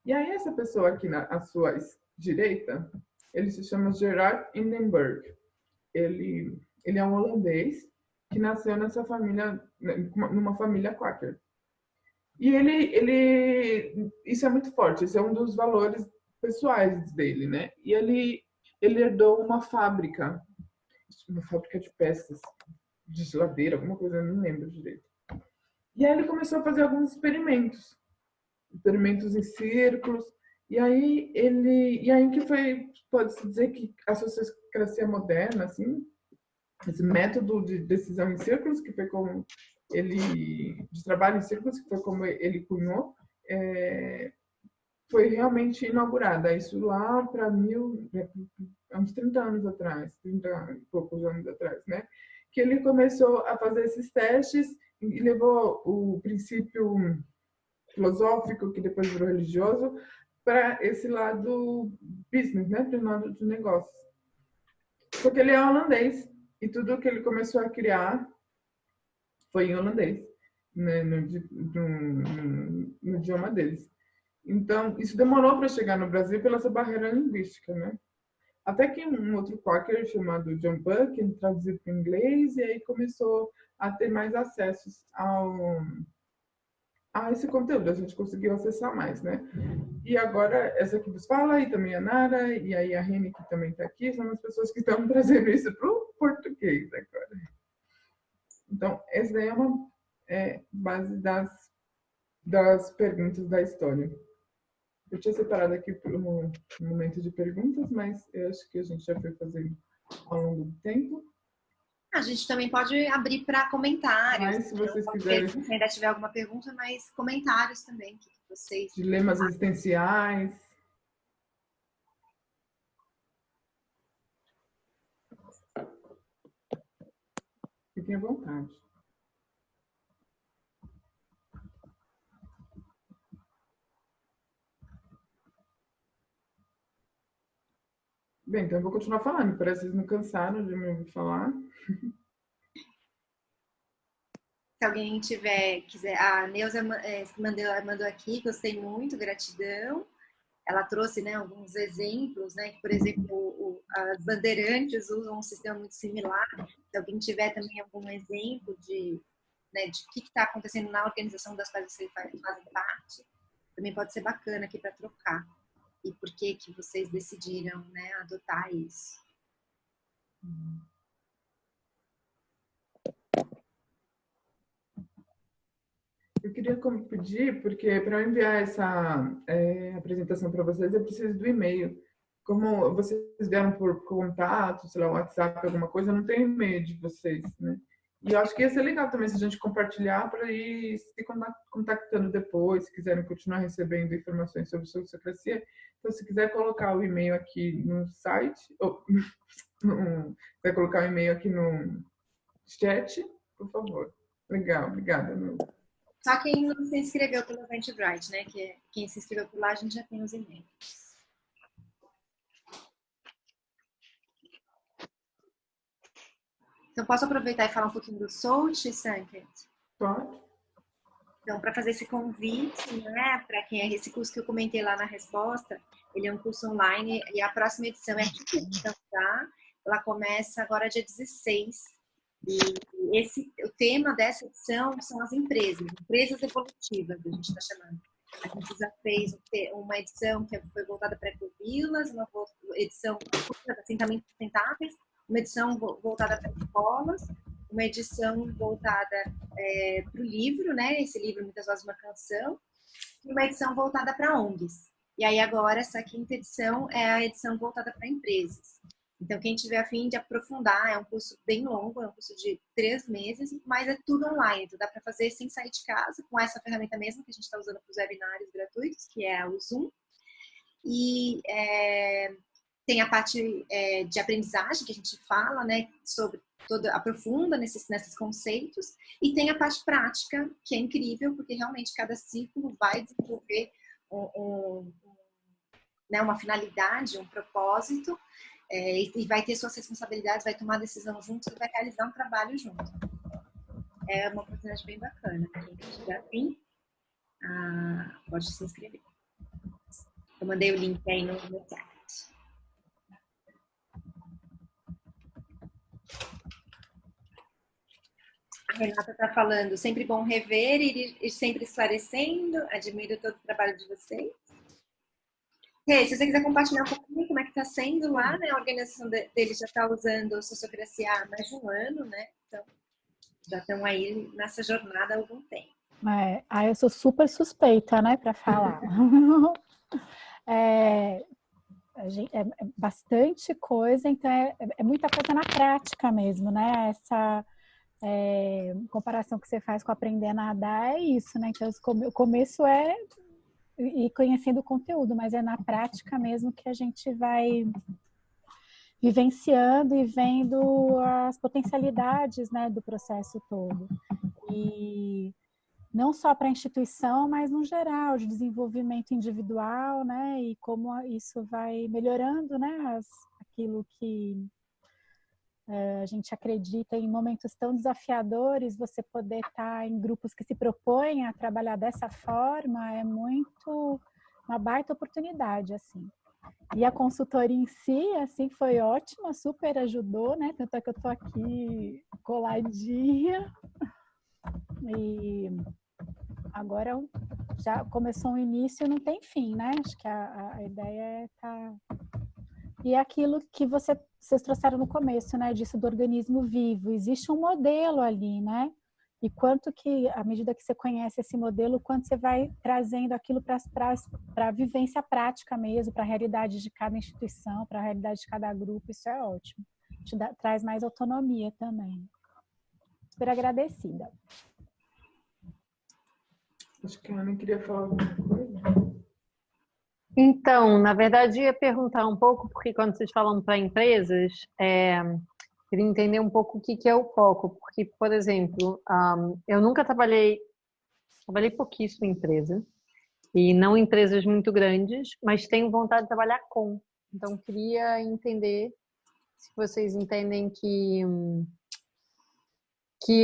E aí, essa pessoa aqui à sua direita, ele se chama Gerard Hindenburg. Ele é um holandês que nasceu nessa família, numa família Quaker. E isso é muito forte, esse é um dos valores pessoais dele, né? E ele herdou uma fábrica de peças, de geladeira, alguma coisa, eu não lembro direito. E aí ele começou a fazer alguns experimentos em círculos, e aí que pode-se dizer que a sociocracia moderna, assim, esse método de decisão em círculos, que foi como de trabalho em círculos, que foi como ele cunhou, foi realmente inaugurada. Isso lá para uns 30 anos atrás, 30 e poucos anos atrás, né? Que ele começou a fazer esses testes e levou o princípio filosófico, que depois virou religioso, para esse lado business, né? Para o lado de negócios. Só que ele é holandês e tudo que ele começou a criar foi em holandês, né? no idioma deles. Então, isso demorou para chegar no Brasil pela essa barreira linguística, né? Até que um outro Quaker chamado John Buck, ele traduziu para o inglês e aí começou a ter mais acessos a esse conteúdo, a gente conseguiu acessar mais, né? E agora, essa que vos fala, e também a Nara, e aí a Reni, que também está aqui, são as pessoas que estão trazendo isso para o português agora. Então, essa daí é uma base das perguntas da história. Eu tinha separado aqui para um momento de perguntas, mas eu acho que a gente já foi fazendo ao longo do tempo. A gente também pode abrir para comentários. Mas, se vocês quiserem. Se ainda tiver alguma pergunta, mas comentários também, que vocês. Dilemas existenciais. Fiquem à vontade. Bem, então eu vou continuar falando. Parece que vocês não cansaram de me ouvir falar. Se alguém quiser, a Neuza mandou aqui, gostei muito, gratidão. Ela trouxe, né, alguns exemplos, né, que, por exemplo, as bandeirantes usam um sistema muito similar. Se alguém tiver também algum exemplo de que está acontecendo na organização das quais vocês fazem parte, também pode ser bacana aqui para trocar. E por que vocês decidiram, né, adotar isso? Eu queria pedir, porque para eu enviar essa apresentação para vocês, eu preciso do e-mail. Como vocês vieram por contato, sei lá, WhatsApp, alguma coisa, eu não tenho e-mail de vocês, né? E eu acho que ia ser legal também se a gente compartilhar para ir se contactando depois, se quiserem continuar recebendo informações sobre sociocracia. Então, se quiser colocar o e-mail aqui no site, ou quiser colocar o e-mail aqui no chat, por favor. Legal, obrigada, Nilda. Só quem não se inscreveu pelo Eventbrite, né? Que quem se inscreveu por lá, a gente já tem os e-mails. Então, posso aproveitar e falar um pouquinho do Soult, Sanket? Pode? Então, para fazer esse convite, né, para quem é esse curso que eu comentei lá na resposta, ele é um curso online e a próxima edição é a quinta edição, tá? Ela começa agora dia 16. E o tema dessa edição são as empresas evolutivas, que a gente está chamando. A gente já fez uma edição que foi voltada para ecovilas, uma edição para assentamentos sustentáveis, uma edição voltada para escolas, uma edição voltada para o livro, né? Esse livro, Muitas Vozes, uma Canção, e uma edição voltada para ONGs. E aí agora, essa quinta edição é a edição voltada para empresas. Então, quem tiver a fim de aprofundar, é um curso bem longo, é um curso de 3 meses, mas é tudo online, então dá para fazer sem sair de casa, com essa ferramenta mesmo que a gente está usando para os webinários gratuitos, que é o Zoom. E tem a parte de aprendizagem, que a gente fala, né, sobre aprofunda nesses conceitos, e tem a parte prática, que é incrível, porque realmente cada ciclo vai desenvolver né, uma finalidade, um propósito, e vai ter suas responsabilidades, vai tomar decisão junto e vai realizar um trabalho junto. É uma oportunidade bem bacana. Quem tiver afim, pode se inscrever. Eu mandei o link aí no chat. A Renata está falando, sempre bom rever e ir sempre esclarecendo. Admiro todo o trabalho de vocês. Se você quiser compartilhar um pouquinho como é que está sendo lá, né? A organização deles já está usando o Sociocracia há mais de um ano, né? Então, já estão aí nessa jornada há algum tempo. Eu sou super suspeita, né, para falar. É bastante coisa, então é muita coisa na prática mesmo, né? Essa comparação que você faz com aprender a nadar é isso, né? Então, o começo é ir conhecendo o conteúdo, mas é na prática mesmo que a gente vai vivenciando e vendo as potencialidades, né, do processo todo. E não só para a instituição, mas no geral, de desenvolvimento individual, né? E como isso vai melhorando, né? Aquilo que a gente acredita em momentos tão desafiadores, você poder estar em grupos que se propõem a trabalhar dessa forma é muito uma baita oportunidade, assim. E a consultoria em si, assim, foi ótima, super ajudou, né? Tanto é que eu tô aqui coladinha. E agora já começou um início e não tem fim, né? Acho que a ideia é estar... E é aquilo que vocês trouxeram no começo, né? Disso do organismo vivo. Existe um modelo ali, né? E quanto que, à medida que você conhece esse modelo, quanto você vai trazendo aquilo para a vivência prática mesmo, para a realidade de cada instituição, para a realidade de cada grupo, isso é ótimo. Traz mais autonomia também. Super agradecida. Acho que a Ana queria falar alguma coisa. Então, na verdade, eu ia perguntar um pouco, porque quando vocês falam para empresas, queria entender um pouco o que é o foco. Porque, por exemplo, eu nunca trabalhei pouquíssimo em empresa, e não em empresas muito grandes, mas tenho vontade de trabalhar com. Então, queria entender se vocês entendem que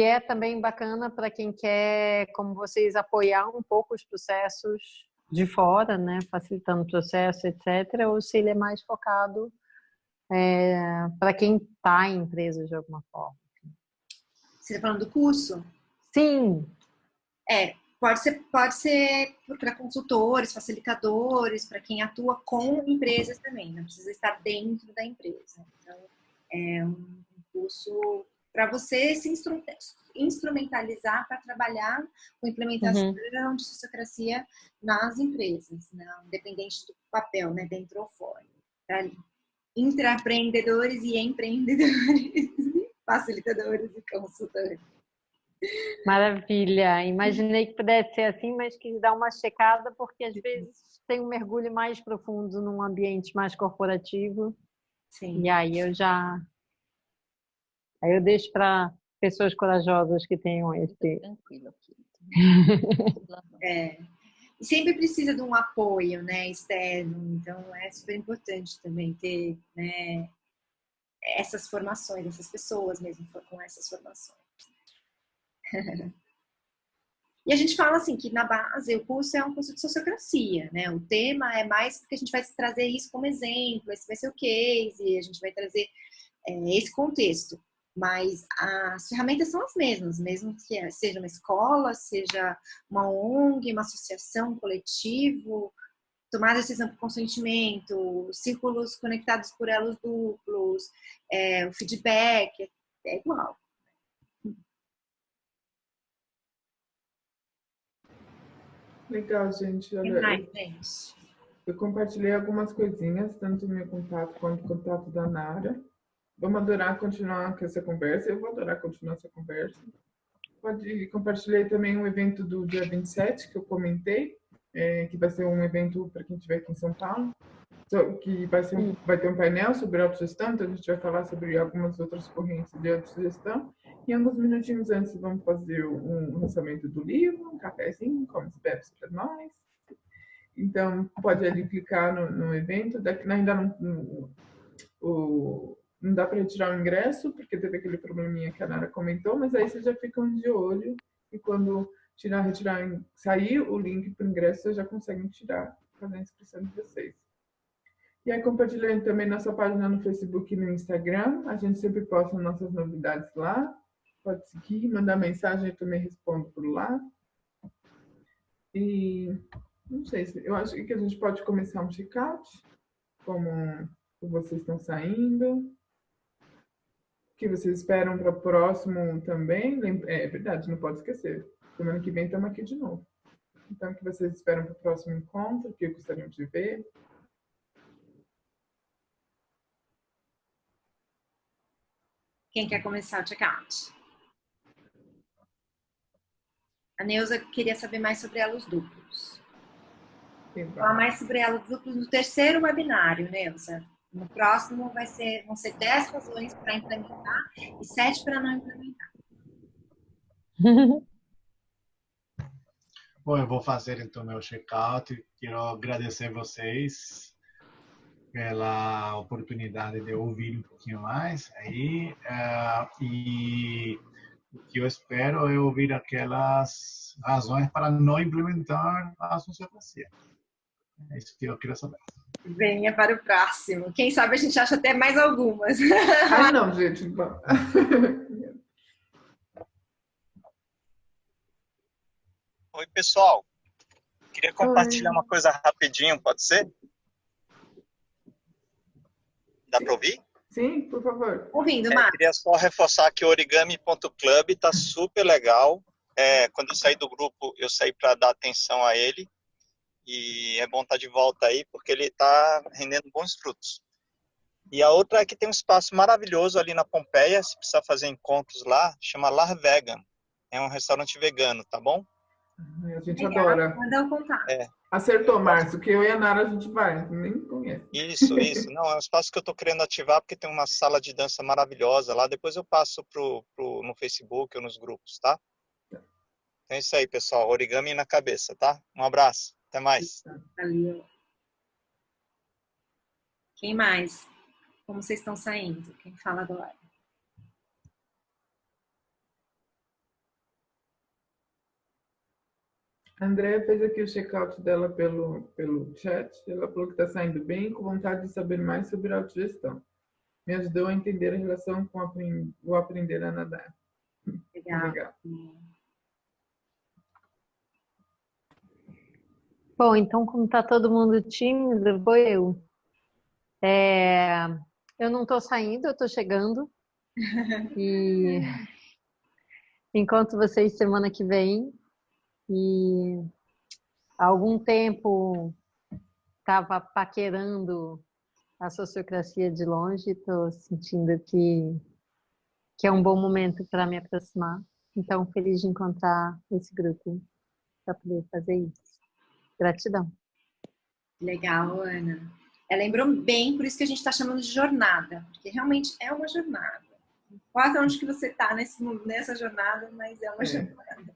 é também bacana para quem quer, como vocês, apoiar um pouco os processos de fora, né, facilitando o processo, etc., ou se ele é mais focado para quem está em empresas de alguma forma. Você está falando do curso? Sim. Pode ser para consultores, facilitadores, para quem atua com empresas também, não precisa estar dentro da empresa. Então, é um curso para você se instrumentalizar para trabalhar com implementação de sociocracia nas empresas, né? Independente do papel, né? Dentro ou fora. Para intraempreendedores e empreendedores, facilitadores e consultores. Maravilha. Imaginei que pudesse ser assim, mas quis dar uma checada, porque às vezes tem um mergulho mais profundo num ambiente mais corporativo. Sim. E aí eu deixo para pessoas corajosas que tenham esse... Tranquilo aqui. E sempre precisa de um apoio, né, externo. Então, é super importante também ter, né, essas formações, essas pessoas mesmo com essas formações. E a gente fala assim que na base o curso é um curso de sociocracia, né? O tema é mais porque a gente vai trazer isso como exemplo, esse vai ser o case, a gente vai trazer esse contexto. Mas as ferramentas são as mesmas, mesmo que seja uma escola, seja uma ONG, uma associação, um coletivo, tomar decisão por consentimento, círculos conectados por elos duplos, o feedback, é igual. Legal, gente. Olha, eu compartilhei algumas coisinhas, tanto o meu contato quanto o contato da Nara. Vamos adorar continuar com essa conversa. Eu vou adorar continuar essa conversa. Compartilhei também um evento do dia 27, que eu comentei, que vai ser um evento para quem estiver aqui em São Paulo, que vai ter um painel sobre autogestão, então a gente vai falar sobre algumas outras correntes de autogestão. E alguns minutinhos antes vamos fazer um lançamento do livro, um cafezinho, como se bebe para nós. Então, pode ali clicar no evento. Ainda não dá para retirar o ingresso, porque teve aquele probleminha que a Nara comentou, mas aí vocês já ficam de olho e quando sair o link para o ingresso, vocês já conseguem fazer a inscrição de vocês. E aí compartilhando também nossa página no Facebook e no Instagram, a gente sempre posta nossas novidades lá, pode seguir, mandar mensagem, eu também respondo por lá. E não sei, eu acho que a gente pode começar um check-out, como vocês estão saindo, o que vocês esperam para o próximo também. É verdade, não pode esquecer. Semana que vem estamos aqui de novo. Então, o que vocês esperam para o próximo encontro? O que gostariam de ver? Quem quer começar o check-out? A Neuza queria saber mais sobre elos duplos. Falar mais sobre elos duplos no terceiro webinário, Neuza. No próximo vão ser 10 razões para implementar e 7 para não implementar. Bom, eu vou fazer então meu check-out. Quero agradecer vocês pela oportunidade de ouvir um pouquinho mais aí. E o que eu espero é ouvir aquelas razões para não implementar a sociocracia. É isso que eu queria saber. Venha para o próximo. Quem sabe a gente acha até mais algumas. Ai, não, gente. Oi, pessoal. Queria compartilhar uma coisa rapidinho, pode ser? Dá para ouvir? Sim, por favor. Ouvindo, Marcos. Queria só reforçar que o origami.club está super legal. Quando eu saí do grupo, eu saí para dar atenção a ele. E é bom estar de volta aí, porque ele está rendendo bons frutos. E a outra é que tem um espaço maravilhoso ali na Pompeia, se precisar fazer encontros lá, chama Lar Vegan. É um restaurante vegano, tá bom? A gente adora. Manda o contato. Acertou, Márcio, que eu e a Nara a gente vai, nem conhece. Isso. Não, é um espaço que eu estou querendo ativar, porque tem uma sala de dança maravilhosa lá. Depois eu passo no Facebook ou nos grupos, tá? Então é isso aí, pessoal. Origami na cabeça, tá? Um abraço. Até mais. Valeu. Quem mais? Como vocês estão saindo? Quem fala agora? A Andrea fez aqui o check-out dela pelo chat. Ela falou que está saindo bem, com vontade de saber mais sobre autogestão. Me ajudou a entender a relação com o aprender a nadar. Legal. Bom, então, como está todo mundo tímido, vou eu. Eu não estou saindo, eu estou chegando. E encontro vocês semana que vem. E há algum tempo estava paquerando a sociocracia de longe, estou sentindo que é um bom momento para me aproximar. Então, feliz de encontrar esse grupo para poder fazer isso. Gratidão. Legal, Ana. Lembrou bem, por isso que a gente está chamando de jornada, porque realmente é uma jornada. Quase onde que você está nessa jornada, mas é uma jornada.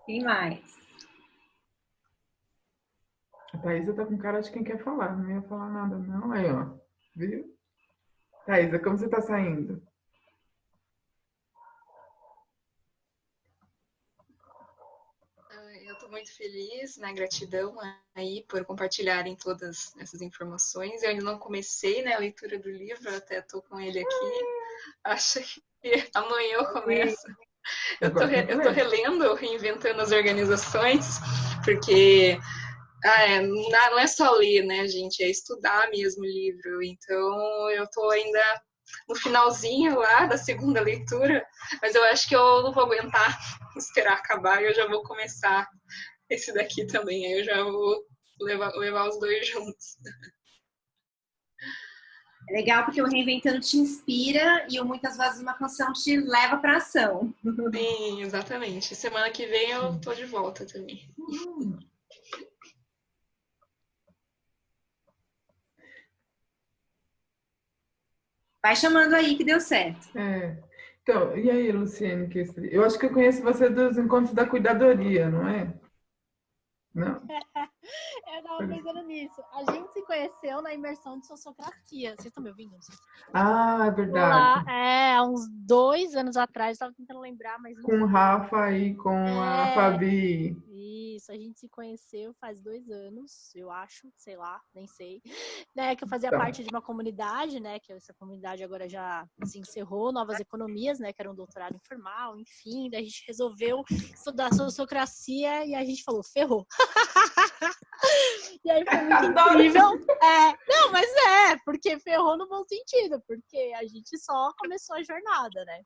Quem mais? A Thaisa tá com cara de quem quer falar, não ia falar nada, não. Aí, ó. Viu? Thaisa, como você tá saindo? Eu estou muito feliz, né? Gratidão aí por compartilharem todas essas informações. Eu ainda não comecei, né, a leitura do livro, até estou com ele aqui. Acho que amanhã eu começo. Eu tô relendo, reinventando as organizações, porque não é só ler, né, gente? É estudar mesmo o livro. Então, eu tô ainda no finalzinho lá da segunda leitura, mas eu acho que eu não vou aguentar esperar acabar e eu já vou começar esse daqui também. Aí eu já vou levar os dois juntos. É legal porque o Reinventando te inspira e o Muitas Vozes Uma Canção te leva para ação. Sim, exatamente. Semana que vem eu tô de volta também. Vai chamando aí que deu certo. Então, e aí, Luciene? Eu acho que eu conheço você dos encontros da cuidadoria, não é? Não? Eu tava pensando nisso. A gente se conheceu na imersão de sociocracia. Vocês estão me ouvindo? Ah, é verdade. Lá, há uns 2 anos atrás, estava tentando lembrar, mas... Com o Rafa e com a Fabi. Isso, a gente se conheceu faz 2 anos, eu acho, sei lá, nem sei. Né, que eu fazia parte de uma comunidade, né? Que essa comunidade agora já se encerrou, Novas Economias, né? Que era um doutorado informal, enfim. Daí a gente resolveu estudar sociocracia e a gente falou, ferrou. E aí foi muito incrível. Não, mas porque ferrou no bom sentido, porque a gente só começou a jornada, né?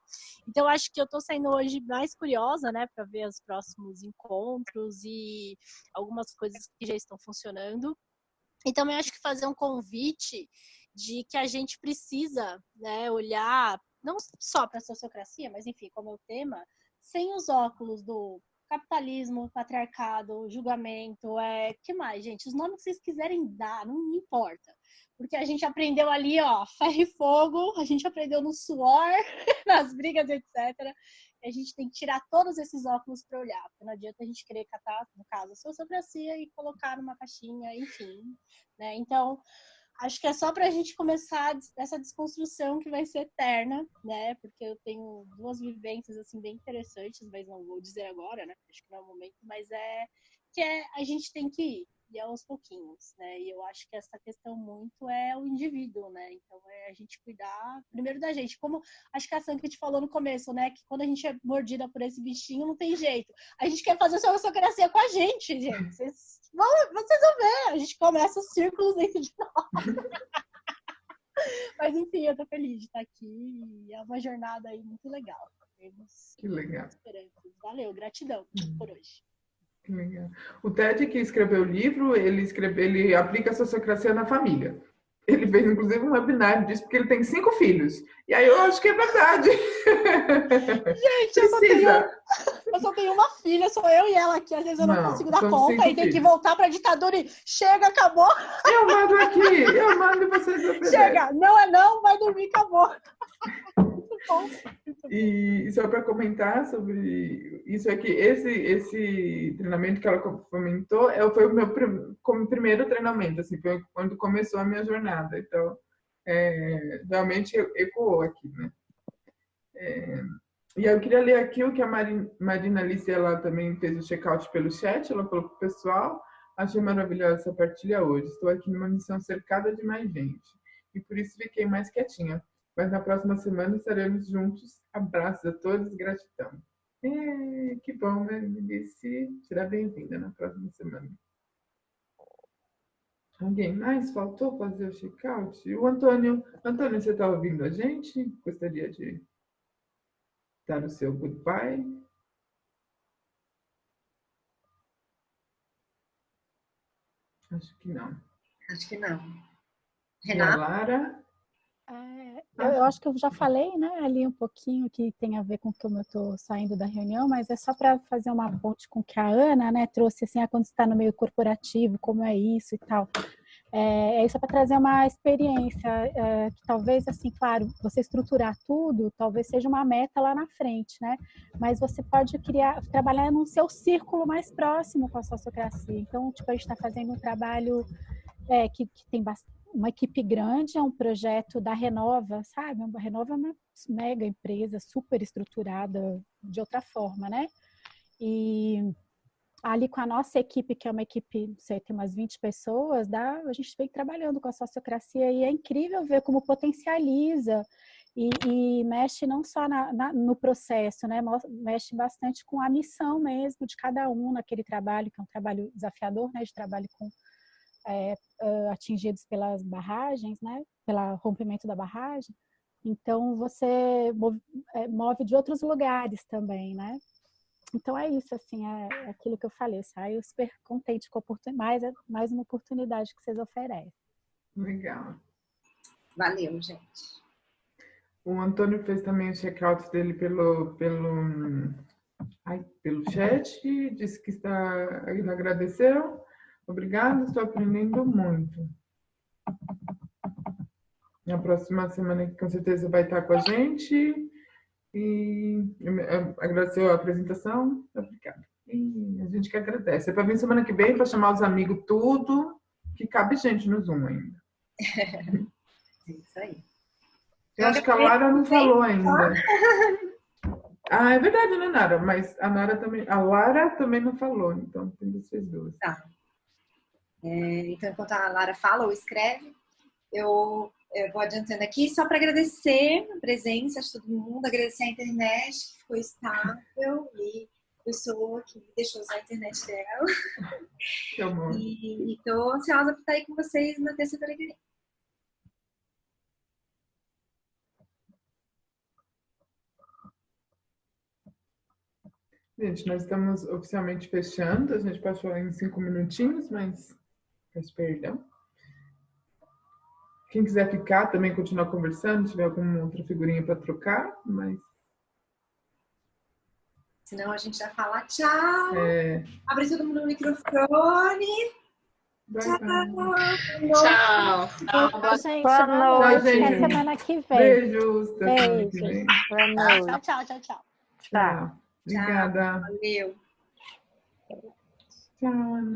Então, acho que eu tô saindo hoje mais curiosa, né, para ver os próximos encontros e algumas coisas que já estão funcionando. E também acho que fazer um convite de que a gente precisa, né, olhar não só para a sociocracia, mas enfim, como é o tema, sem os óculos do capitalismo, patriarcado, julgamento, que mais, gente? Os nomes que vocês quiserem dar, não me importa. Porque a gente aprendeu ali, ó, ferro e fogo, a gente aprendeu no suor, nas brigas, etc. E a gente tem que tirar todos esses óculos para olhar, porque não adianta a gente querer catar, no caso, a sociocracia e colocar numa caixinha, enfim, né? Então, acho que é só para a gente começar essa desconstrução que vai ser eterna, né? Porque eu tenho 2 vivências, assim, bem interessantes, mas não vou dizer agora, né? Acho que não é o momento, mas a gente tem que ir aos pouquinhos, né? E eu acho que essa questão muito é o indivíduo, né? Então, é a gente cuidar primeiro da gente. Como acho que a Sanket falou no começo, né? Que quando a gente é mordida por esse bichinho, não tem jeito. A gente quer fazer sociocracia com a gente, gente. Vocês vão ver. A gente começa os círculos dentro de nós. Mas, enfim, eu tô feliz de estar aqui. E é uma jornada aí muito legal. Que legal. Valeu, gratidão por hoje. Que legal. O Ted, que escreveu o livro, ele aplica a sociocracia na família. Ele fez, inclusive, um webinar disso, porque ele tem 5 filhos. E aí eu acho que é verdade. Gente, eu só tenho uma filha, sou eu e ela aqui. Às vezes eu não consigo dar conta e tem que voltar pra ditadura e chega, acabou. Eu mando aqui, eu mando vocês obedecem. Chega, não é não, vai dormir, acabou. E só para comentar sobre isso aqui, esse treinamento que ela comentou foi o meu primeiro treinamento, assim, foi quando começou a minha jornada. Então, realmente ecoou aqui, né? E eu queria ler aqui o que a Marina Alice, ela também fez o check-out pelo chat, ela falou pro pessoal, achei maravilhosa essa partilha hoje, estou aqui numa missão cercada de mais gente, e por isso fiquei mais quietinha. Mas na próxima semana estaremos juntos. Abraços a todos, gratidão. Que bom, né, Alice? Será bem-vinda na próxima semana. Alguém mais faltou fazer o check-out? O Antônio. Antônio, você está ouvindo a gente? Gostaria de dar o seu goodbye? Acho que não. Acho que não. Renata? E a Lara? Eu acho que eu já falei, né, ali um pouquinho que tem a ver com como eu estou saindo da reunião, mas é só para fazer uma ponte com o que a Ana, né, trouxe assim, quando você está no meio corporativo, como é isso e tal. É isso, para trazer uma experiência que talvez, assim, claro, você estruturar tudo, talvez seja uma meta lá na frente, né? Mas você pode trabalhar no seu círculo mais próximo com a sociocracia. Então, tipo, a gente está fazendo um trabalho que tem uma equipe grande, é um projeto da Renova, sabe? A Renova é uma mega empresa, super estruturada de outra forma, né? E ali com a nossa equipe, que é uma equipe, não sei, tem umas 20 pessoas, a gente vem trabalhando com a sociocracia e é incrível ver como potencializa e mexe não só no processo, né? Mexe bastante com a missão mesmo de cada um naquele trabalho, que é um trabalho desafiador, né? De trabalho com atingidos pelas barragens, né? Pelo rompimento da barragem. Então, você move de outros lugares também, né? Então é isso, assim, é aquilo que eu falei, eu saio super contente com mais uma oportunidade que vocês oferecem. Legal. Valeu, gente. O Antônio fez também o check-out dele pelo chat, disse que ele agradeceu. Obrigada, estou aprendendo muito. Na próxima semana, com certeza, vai estar com a gente. E agradeceu a apresentação. Obrigada. E a gente que agradece. É para vir semana que vem, para chamar os amigos tudo, que cabe gente no Zoom ainda. É isso aí. Eu acho que a Lara não falou ainda. É verdade, né, Nara? Mas a Lara também não falou, então tem vocês duas. Tá. Então, enquanto a Lara fala ou escreve, eu vou adiantando aqui só para agradecer a presença de todo mundo, agradecer a internet que ficou estável e a pessoa que deixou usar a internet dela. Que amor. E tô ansiosa por estar aí com vocês na terça-feira que vem. Gente, nós estamos oficialmente fechando. A gente passou em 5 minutinhos, mas peço perdão. Quem quiser ficar também, continuar conversando, se tiver alguma outra figurinha para trocar, mas... Senão a gente já fala tchau. Abre todo mundo o microfone. Tchau. Tchau. Gente, Boa noite. Até semana que vem. Beijos. Até semana que vem. Boa noite. Tchau. Tchau. Obrigada. Valeu. Tchau, Ana.